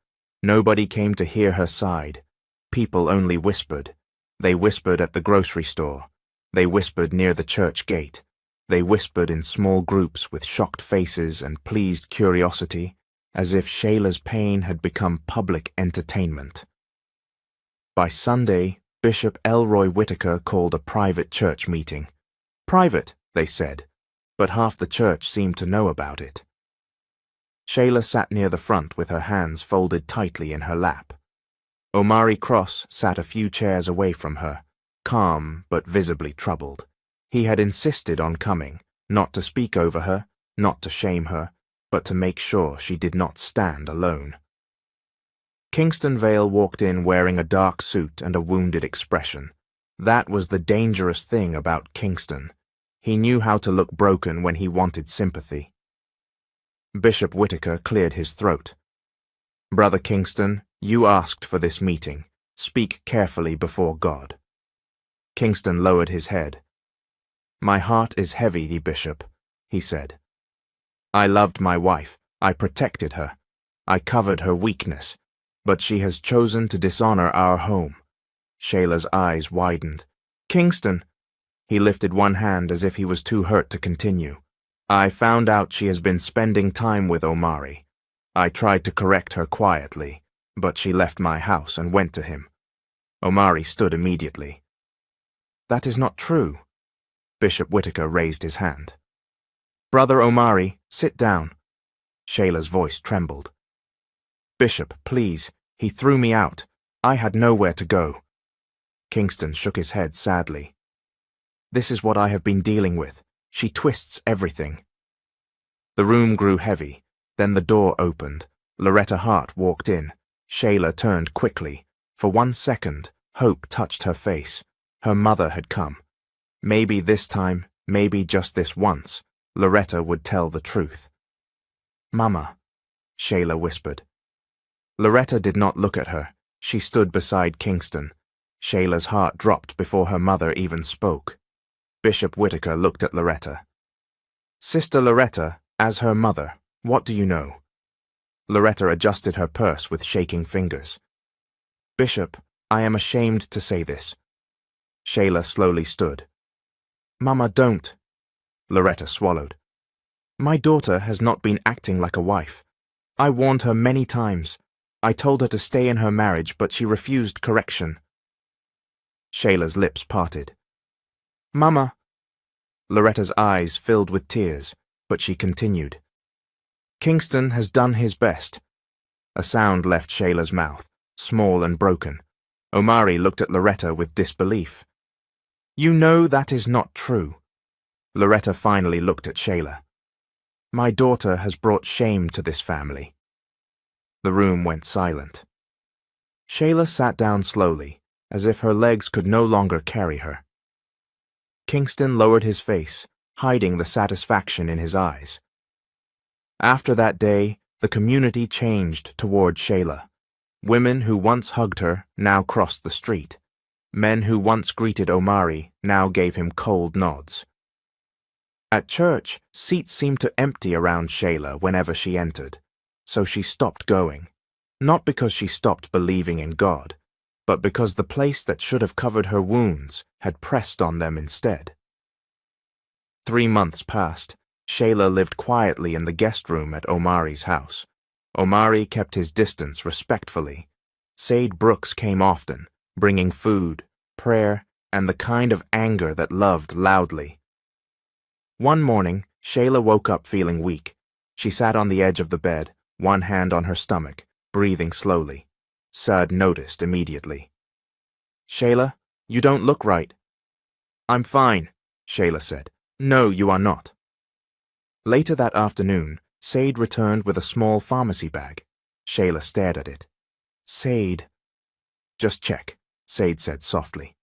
Nobody came to hear her side. People only whispered. They whispered at the grocery store. They whispered near the church gate. They whispered in small groups with shocked faces and pleased curiosity, as if Shayla's pain had become public entertainment. By Sunday, Bishop Elroy Whitaker called a private church meeting. Private, they said, but half the church seemed to know about it. Shayla sat near the front with her hands folded tightly in her lap. Omari Cross sat a few chairs away from her, calm but visibly troubled. He had insisted on coming, not to speak over her, not to shame her, but to make sure she did not stand alone. Kingston Vale walked in wearing a dark suit and a wounded expression. That was the dangerous thing about Kingston. He knew how to look broken when he wanted sympathy. Bishop Whitaker cleared his throat. "Brother Kingston, you asked for this meeting. Speak carefully before God." Kingston lowered his head. "My heart is heavy, Bishop," he said. "I loved my wife. I protected her. I covered her weakness. But she has chosen to dishonor our home. Shayla's eyes widened. Kingston! He lifted one hand as if he was too hurt to continue. I found out she has been spending time with Omari. I tried to correct her quietly, but she left my house and went to him. Omari stood immediately. That is not true. Bishop Whitaker raised his hand. Brother Omari, sit down. Shayla's voice trembled. Bishop, please, he threw me out. I had nowhere to go. Kingston shook his head sadly. This is what I have been dealing with. She twists everything. The room grew heavy. Then the door opened. Loretta Hart walked in. Shayla turned quickly. For 1 second, hope touched her face. Her mother had come. Maybe this time, maybe just this once, Loretta would tell the truth. Mama, Shayla whispered. Loretta did not look at her. She stood beside Kingston. Shayla's heart dropped before her mother even spoke. Bishop Whitaker looked at Loretta. Sister Loretta, as her mother, what do you know? Loretta adjusted her purse with shaking fingers. Bishop, I am ashamed to say this. Shayla slowly stood. Mama, don't. Loretta swallowed. My daughter has not been acting like a wife. I warned her many times. I told her to stay in her marriage, but she refused correction. Shayla's lips parted. Mama. Loretta's eyes filled with tears, but she continued. Kingston has done his best. A sound left Shayla's mouth, small and broken. Omari looked at Loretta with disbelief. You know that is not true. Loretta finally looked at Shayla. My daughter has brought shame to this family. The room went silent. Shayla sat down slowly, as if her legs could no longer carry her. Kingston lowered his face, hiding the satisfaction in his eyes. After that day, the community changed toward Shayla. Women who once hugged her now crossed the street. Men who once greeted Omari now gave him cold nods. At church, seats seemed to empty around Shayla whenever she entered, so she stopped going, not because she stopped believing in God, but because the place that should have covered her wounds had pressed on them instead. 3 months passed. Shayla lived quietly in the guest room at Omari's house. Omari kept his distance respectfully. Sade Brooks came often, bringing food, prayer, and the kind of anger that loved loudly. One morning, Shayla woke up feeling weak. She sat on the edge of the bed, one hand on her stomach, breathing slowly. Sud noticed immediately. Shayla, you don't look right. I'm fine, Shayla said. No, you are not. Later that afternoon, Sade returned with a small pharmacy bag. Shayla stared at it. Sade. Just check, Sade said softly.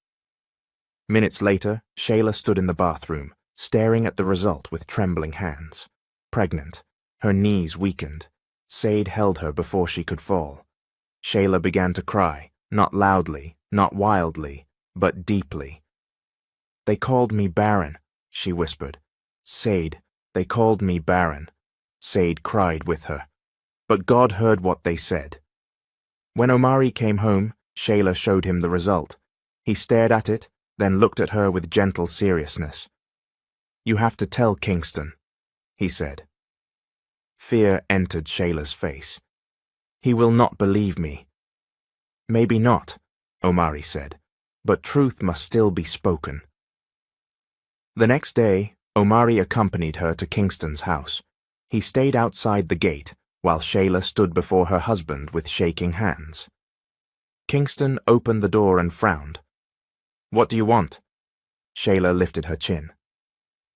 Minutes later, Shayla stood in the bathroom, staring at the result with trembling hands. Pregnant, her knees weakened. Sade held her before she could fall. Shayla began to cry, not loudly, not wildly, but deeply. They called me Barren, she whispered. Sade, they called me Barren. Sade cried with her. But God heard what they said. When Omari came home, Shayla showed him the result. He stared at it, then looked at her with gentle seriousness. You have to tell Kingston, he said. Fear entered Shayla's face. He will not believe me. Maybe not, Omari said, but truth must still be spoken. The next day, Omari accompanied her to Kingston's house. He stayed outside the gate, while Shayla stood before her husband with shaking hands. Kingston opened the door and frowned. What do you want? Shayla lifted her chin.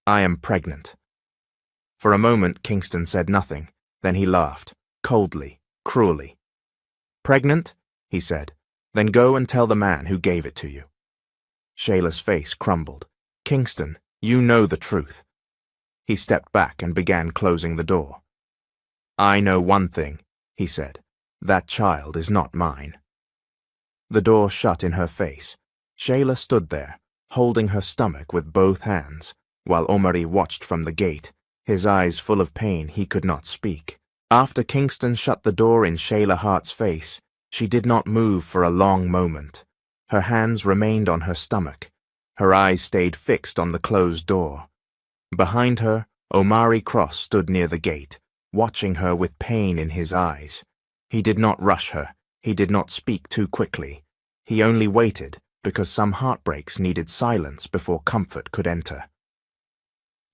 I am pregnant. For a moment, Kingston said nothing. Then he laughed, coldly, cruelly. Pregnant? He said. Then go and tell the man who gave it to you. Shayla's face crumbled. Kingston, you know the truth. He stepped back and began closing the door. I know one thing, he said. That child is not mine. The door shut in her face. Shayla stood there, holding her stomach with both hands, while Omari watched from the gate, his eyes full of pain he could not speak. After Kingston shut the door in Shayla Hart's face, she did not move for a long moment. Her hands remained on her stomach. Her eyes stayed fixed on the closed door. Behind her, Omari Cross stood near the gate, watching her with pain in his eyes. He did not rush her. He did not speak too quickly. He only waited because some heartbreaks needed silence before comfort could enter.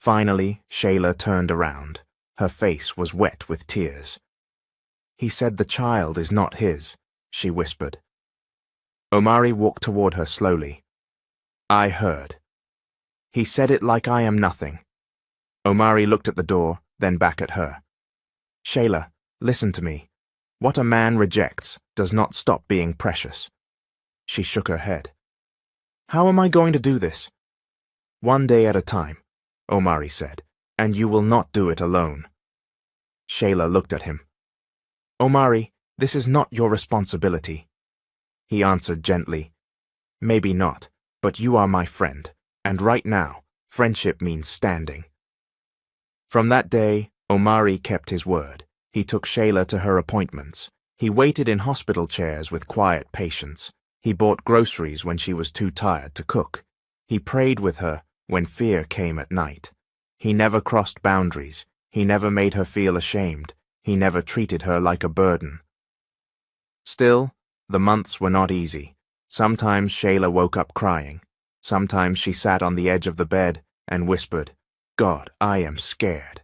Finally, Shayla turned around. Her face was wet with tears. "He said the child is not his," she whispered. Omari walked toward her slowly. "I heard. He said it like I am nothing." Omari looked at the door, then back at her. "Shayla, listen to me. What a man rejects does not stop being precious." She shook her head. "How am I going to do this?" "One day at a time," Omari said, "and you will not do it alone." Shayla looked at him. "Omari, this is not your responsibility." He answered gently, "Maybe not, but you are my friend, and right now, friendship means standing." From that day, Omari kept his word. He took Shayla to her appointments. He waited in hospital chairs with quiet patience. He bought groceries when she was too tired to cook. He prayed with her when fear came at night. He never crossed boundaries. He never made her feel ashamed. He never treated her like a burden. Still, the months were not easy. Sometimes Shayla woke up crying. Sometimes she sat on the edge of the bed and whispered, "God, I am scared."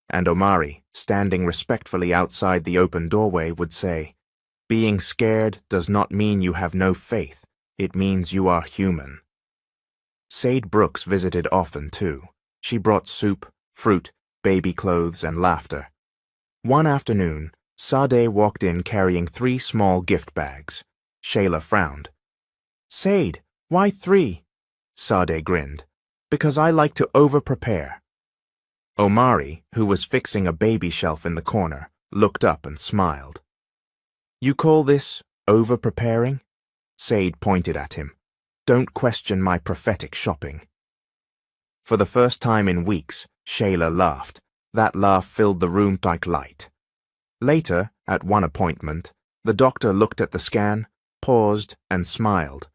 And Omari, standing respectfully outside the open doorway, would say, "Being scared does not mean you have no faith. It means you are human." Sade Brooks visited often, too. She brought soup, fruit, baby clothes, and laughter. One afternoon, Sade walked in carrying 3 small gift bags. Shayla frowned. "Sade, why 3? Sade grinned. "Because I like to over-prepare." Omari, who was fixing a baby shelf in the corner, looked up and smiled. "You call this over-preparing?" Sade pointed at him. "Don't question my prophetic shopping." For the first time in weeks, Shayla laughed. That laugh filled the room like light. Later, at one appointment, the doctor looked at the scan, paused, and smiled.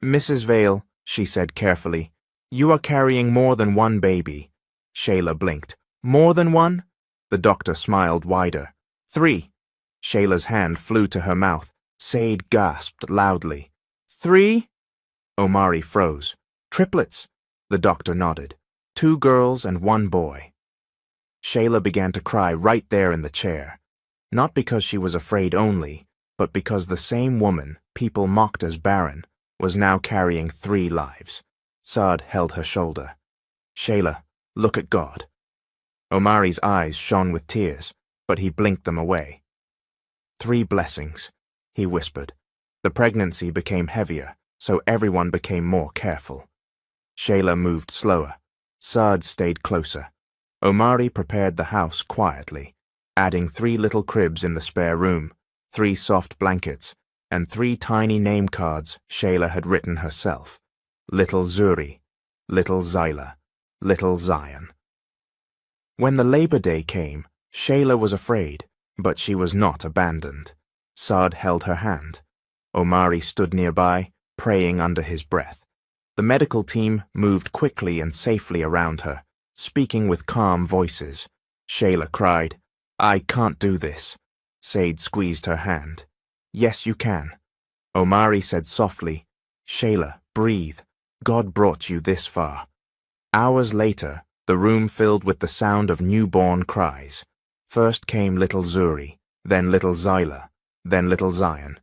"Mrs. Vale," she said carefully, "you are carrying more than one baby." Shayla blinked. "More than one?" The doctor smiled wider. 3. Shayla's hand flew to her mouth. Sade gasped loudly. 3? Omari froze. "Triplets." The doctor nodded. 2 girls and 1 boy. Shayla began to cry right there in the chair. Not because she was afraid only, but because the same woman people mocked as Barren was now carrying 3 lives. Saad held her shoulder. "Shayla, look at God." Omari's eyes shone with tears, but he blinked them away. 3 blessings, he whispered. The pregnancy became heavier, so everyone became more careful. Shayla moved slower. Saad stayed closer. Omari prepared the house quietly, adding 3 little cribs in the spare room, 3 soft blankets, and 3 tiny name cards Shayla had written herself. Little Zuri, Little Zyla, Little Zion. When the Labor Day came, Shayla was afraid, but she was not abandoned. Saad held her hand. Omari stood nearby, praying under his breath. The medical team moved quickly and safely around her, speaking with calm voices. Shayla cried, "I can't do this." Sade squeezed her hand. "Yes, you can." Omari said softly, "Shayla, breathe. God brought you this far." Hours later, the room filled with the sound of newborn cries. First came little Zuri, then little Zyla, then little Zion.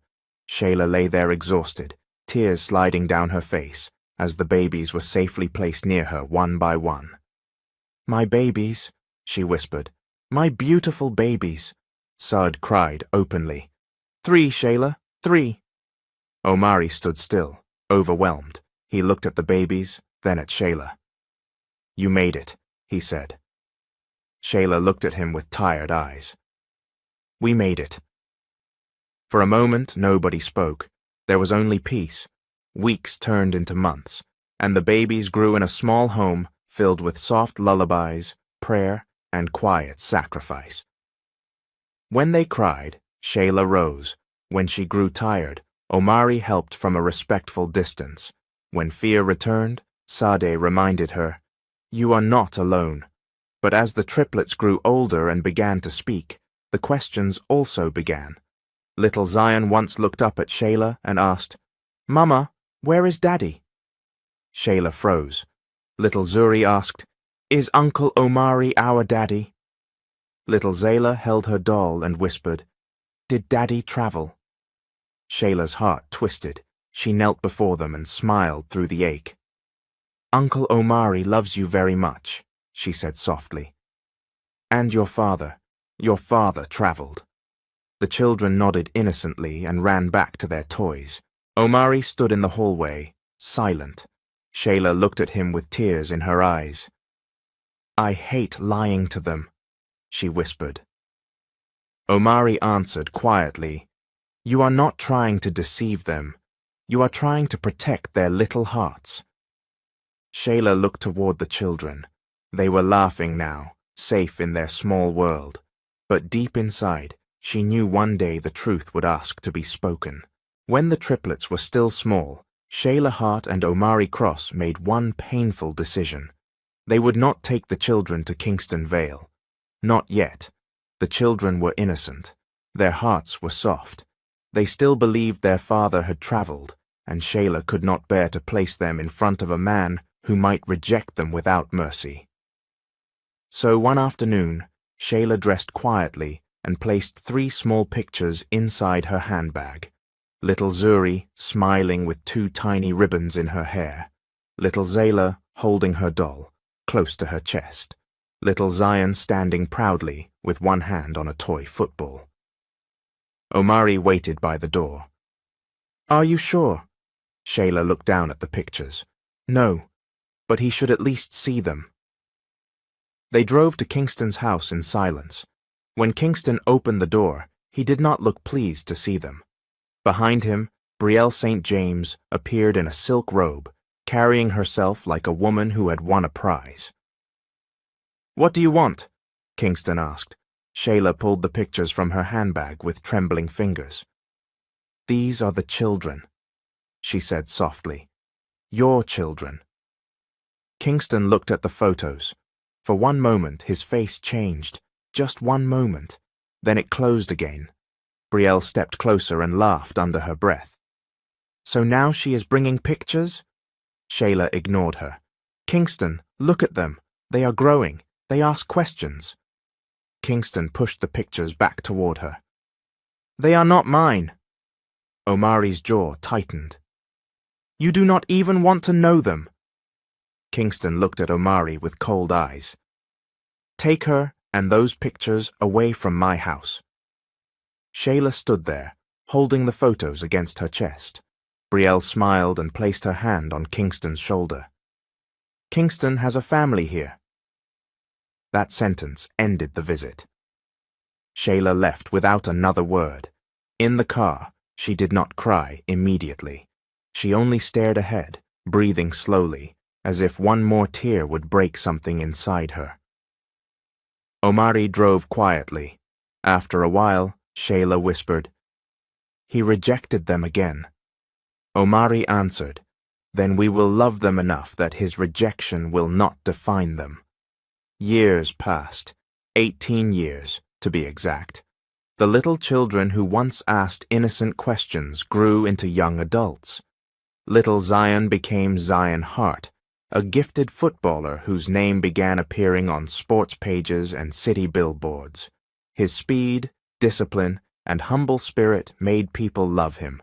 Shayla lay there exhausted, tears sliding down her face, as the babies were safely placed near her one by one. "My babies," she whispered. "My beautiful babies." Saad cried openly. 3, Shayla, 3. Omari stood still, overwhelmed. He looked at the babies, then at Shayla. "You made it," he said. Shayla looked at him with tired eyes. "We made it." For a moment, nobody spoke. There was only peace. Weeks turned into months, and the babies grew in a small home filled with soft lullabies, prayer, and quiet sacrifice. When they cried, Shayla rose. When she grew tired, Omari helped from a respectful distance. When fear returned, Sade reminded her, "You are not alone." But as the triplets grew older and began to speak, the questions also began. Little Zion once looked up at Shayla and asked, "Mama, where is Daddy?" Shayla froze. Little Zuri asked, "Is Uncle Omari our daddy?" Little Zayla held her doll and whispered, "Did Daddy travel?" Shayla's heart twisted. She knelt before them and smiled through the ache. "Uncle Omari loves you very much," she said softly. "And your father traveled." The children nodded innocently and ran back to their toys. Omari stood in the hallway, silent. Shayla looked at him with tears in her eyes. "I hate lying to them," she whispered. Omari answered quietly, "You are not trying to deceive them. You are trying to protect their little hearts." Shayla looked toward the children. They were laughing now, safe in their small world. But deep inside, she knew one day the truth would ask to be spoken. When the triplets were still small, Shayla Hart and Omari Cross made one painful decision. They would not take the children to Kingston Vale. Not yet. The children were innocent. Their hearts were soft. They still believed their father had traveled, and Shayla could not bear to place them in front of a man who might reject them without mercy. So one afternoon, Shayla dressed quietly and placed 3 small pictures inside her handbag. Little Zuri, smiling with 2 tiny ribbons in her hair. Little Zayla, holding her doll, close to her chest. Little Zion standing proudly with one hand on a toy football. Omari waited by the door. "Are you sure?" Shayla looked down at the pictures. "No, but he should at least see them." They drove to Kingston's house in silence. When Kingston opened the door, he did not look pleased to see them. Behind him, Brielle St. James appeared in a silk robe, carrying herself like a woman who had won a prize. "What do you want?" Kingston asked. Shayla pulled the pictures from her handbag with trembling fingers. "These are the children," she said softly. "Your children." Kingston looked at the photos. For one moment, his face changed. Just one moment. Then it closed again. Brielle stepped closer and laughed under her breath. "So now she is bringing pictures?" Shayla ignored her. "Kingston, look at them. They are growing. They ask questions." Kingston pushed the pictures back toward her. "They are not mine." Omari's jaw tightened. "You do not even want to know them." Kingston looked at Omari with cold eyes. "Take her and those pictures away from my house." Shayla stood there, holding the photos against her chest. Brielle smiled and placed her hand on Kingston's shoulder. "Kingston has a family here." That sentence ended the visit. Shayla left without another word. In the car, she did not cry immediately. She only stared ahead, breathing slowly, as if one more tear would break something inside her. Omari drove quietly. After a while, Shayla whispered, "He rejected them again." Omari answered, "Then we will love them enough that his rejection will not define them." Years passed, 18 years, to be exact. The little children who once asked innocent questions grew into young adults. Little Zion became Zion Hart, a gifted footballer whose name began appearing on sports pages and city billboards. His speed, discipline, and humble spirit made people love him.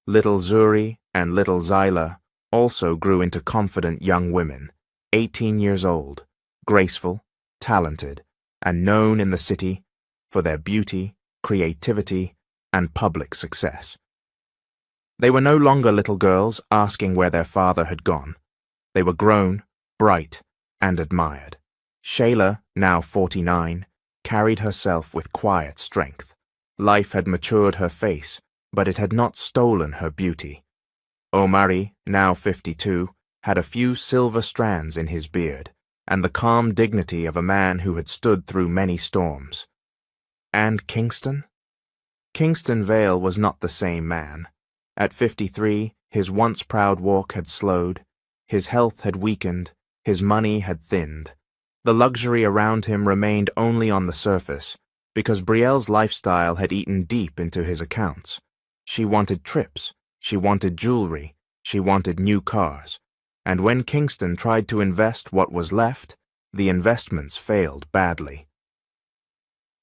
Little Zuri and little Zyla also grew into confident young women, 18 years old, graceful, talented, and known in the city for their beauty, creativity, and public success. They were no longer little girls asking where their father had gone. They were grown, bright, and admired. Shayla, now 49, carried herself with quiet strength. Life had matured her face, but it had not stolen her beauty. Omari, now 52, had a few silver strands in his beard, and the calm dignity of a man who had stood through many storms. And Kingston? Kingston Vale was not the same man. At 53, his once proud walk had slowed, his health had weakened, his money had thinned. The luxury around him remained only on the surface, because Brielle's lifestyle had eaten deep into his accounts. She wanted trips, she wanted jewelry, she wanted new cars. And when Kingston tried to invest what was left, the investments failed badly.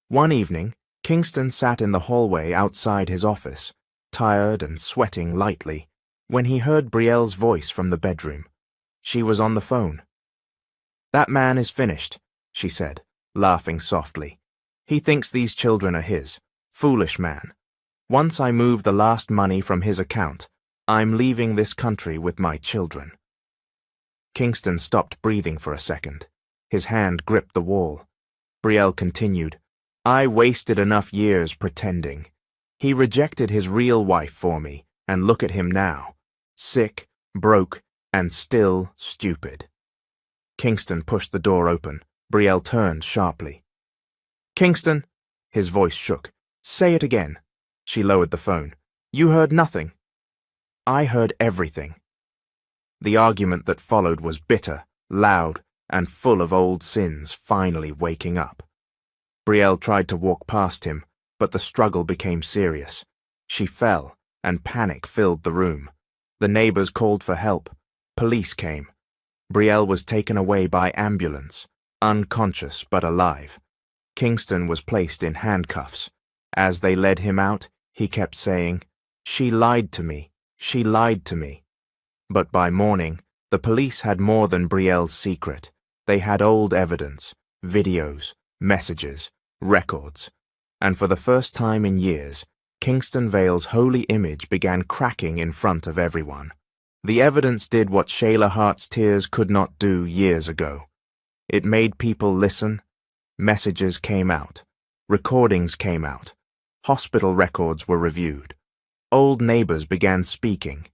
One evening, Kingston sat in the hallway outside his office, tired and sweating lightly, when he heard Brielle's voice from the bedroom. She was on the phone. "That man is finished," she said, laughing softly. "He thinks these children are his. Foolish man. Once I move the last money from his account, I'm leaving this country with my children." Kingston stopped breathing for a second. His hand gripped the wall. Brielle continued, "I wasted enough years pretending. He rejected his real wife for me, and look at him now. Sick, broke, and still stupid." Kingston pushed the door open. Brielle turned sharply. "Kingston!" His voice shook. "Say it again." She lowered the phone. "You heard nothing." "I heard everything." The argument that followed was bitter, loud, and full of old sins finally waking up. Brielle tried to walk past him, but the struggle became serious. She fell, and panic filled the room. The neighbors called for help. Police came. Brielle was taken away by ambulance, unconscious but alive. Kingston was placed in handcuffs. As they led him out, he kept saying, "She lied to me. She lied to me." But by morning, the police had more than Brielle's secret. They had old evidence, videos, messages, records. And for the first time in years, Kingston Vale's holy image began cracking in front of everyone. The evidence did what Shayla Hart's tears could not do years ago. It made people listen. Messages came out. Recordings came out. Hospital records were reviewed. Old neighbors began speaking.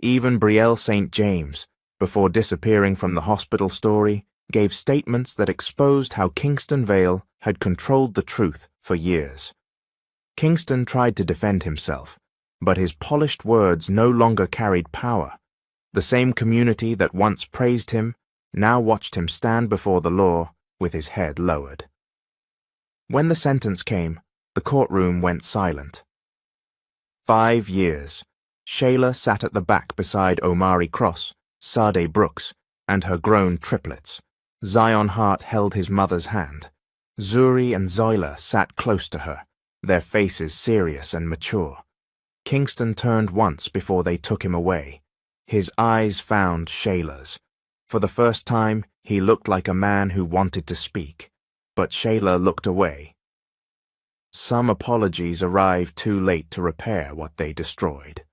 Even Brielle St. James, before disappearing from the hospital story, gave statements that exposed how Kingston Vale had controlled the truth for years. Kingston tried to defend himself, but his polished words no longer carried power. The same community that once praised him now watched him stand before the law with his head lowered. When the sentence came, the courtroom went silent. 5 years. Shayla sat at the back beside Omari Cross, Sade Brooks, and her grown triplets. Zion Hart held his mother's hand. Zuri and Zoila sat close to her, their faces serious and mature. Kingston turned once before they took him away. His eyes found Shayla's. For the first time, he looked like a man who wanted to speak, but Shayla looked away. Some apologies arrived too late to repair what they destroyed.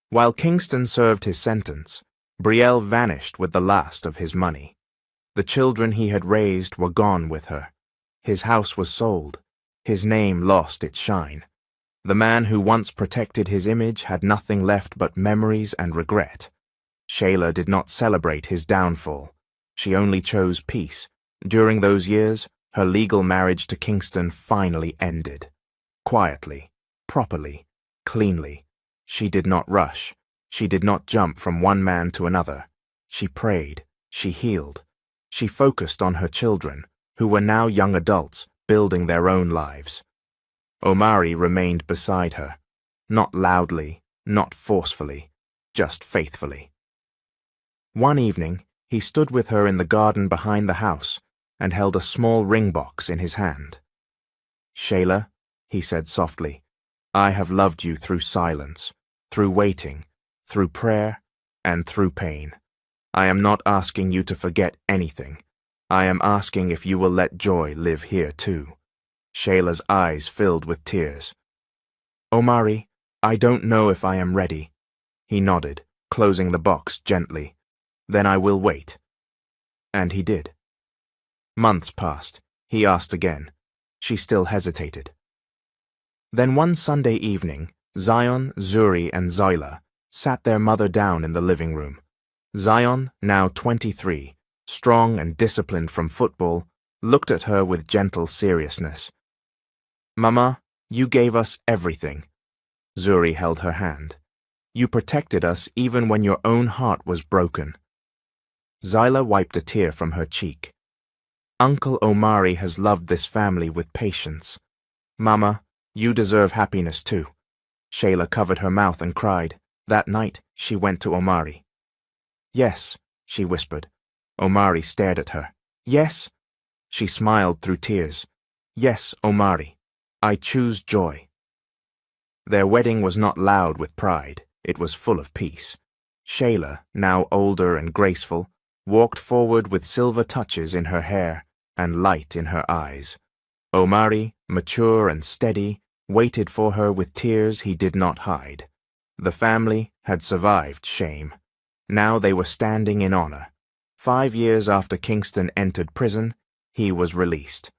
While Kingston served his sentence, Brielle vanished with the last of his money. The children he had raised were gone with her. His house was sold. His name lost its shine. The man who once protected his image had nothing left but memories and regret. Shayla did not celebrate his downfall. She only chose peace. During those years, her legal marriage to Kingston finally ended. Quietly, properly, cleanly. She did not rush. She did not jump from one man to another. She prayed. She healed. She focused on her children, who were now young adults, building their own lives. Omari remained beside her, not loudly, not forcefully, just faithfully. One evening, he stood with her in the garden behind the house and held a small ring box in his hand. "Shayla," he said softly, "I have loved you through silence, through waiting, through prayer, and through pain. I am not asking you to forget anything. I am asking if you will let joy live here too." Shayla's eyes filled with tears. "Omari, I don't know if I am ready." He nodded, closing the box gently. "Then I will wait." And he did. Months passed. He asked again. She still hesitated. Then one Sunday evening, Zion, Zuri, and Zoila sat their mother down in the living room. Zion, now 23, strong and disciplined from football, looked at her with gentle seriousness. "Mama, you gave us everything. Zuri held her hand. You protected us even when your own heart was broken. Zyla wiped a tear from her cheek. Uncle Omari has loved this family with patience. Mama, you deserve happiness too. Shayla covered her mouth and cried. That night, she went to Omari. Yes, she whispered. Omari stared at her. Yes? She smiled through tears. Yes, Omari. I choose joy. Their wedding was not loud with pride. It was full of peace. Shayla, now older and graceful, walked forward with silver touches in her hair and light in her eyes. Omari, mature and steady, waited for her with tears he did not hide. The family had survived shame. Now they were standing in honor. 5 years after Kingston entered prison, he was released.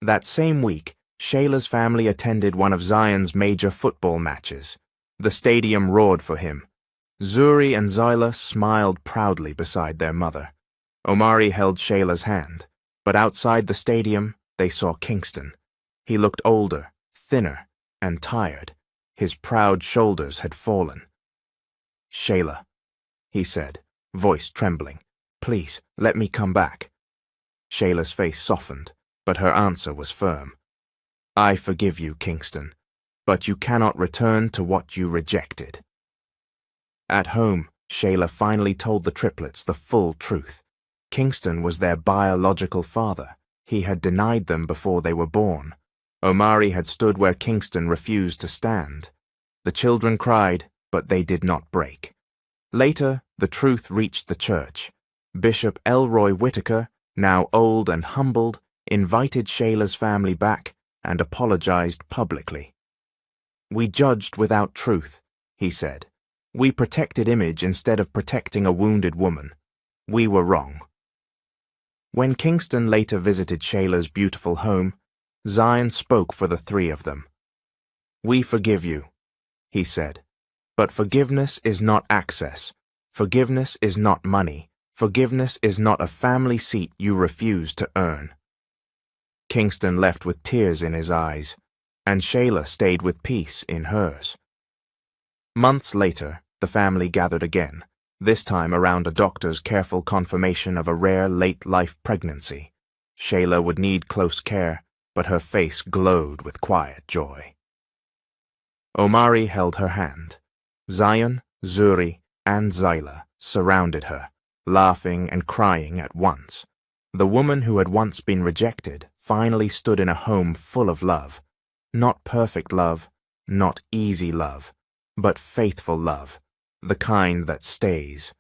That same week, Shayla's family attended one of Zion's major football matches. The stadium roared for him. Zuri and Zyla smiled proudly beside their mother. Omari held Shayla's hand, but outside the stadium, they saw Kingston. He looked older, thinner, and tired. His proud shoulders had fallen. Shayla, he said, voice trembling, please, let me come back. Shayla's face softened, but her answer was firm. I forgive you, Kingston, but you cannot return to what you rejected. At home, Shayla finally told the triplets the full truth. Kingston was their biological father. He had denied them before they were born. Omari had stood where Kingston refused to stand. The children cried, but they did not break. Later, the truth reached the church. Bishop Elroy Whitaker, now old and humbled, invited Shayla's family back and apologized publicly. We judged without truth, he said. We protected image instead of protecting a wounded woman. We were wrong. When Kingston later visited Shayla's beautiful home, Zion spoke for the three of them. We forgive you, he said, but forgiveness is not access. Forgiveness is not money. Forgiveness is not a family seat you refuse to earn. Kingston left with tears in his eyes, and Shayla stayed with peace in hers. Months later, the family gathered again, this time around a doctor's careful confirmation of a rare late-life pregnancy. Shayla would need close care, but her face glowed with quiet joy. Omari held her hand. Zion, Zuri, and Zyla surrounded her, laughing and crying at once. The woman who had once been rejected finally stood in a home full of love. Not perfect love, not easy love, but faithful love, the kind that stays.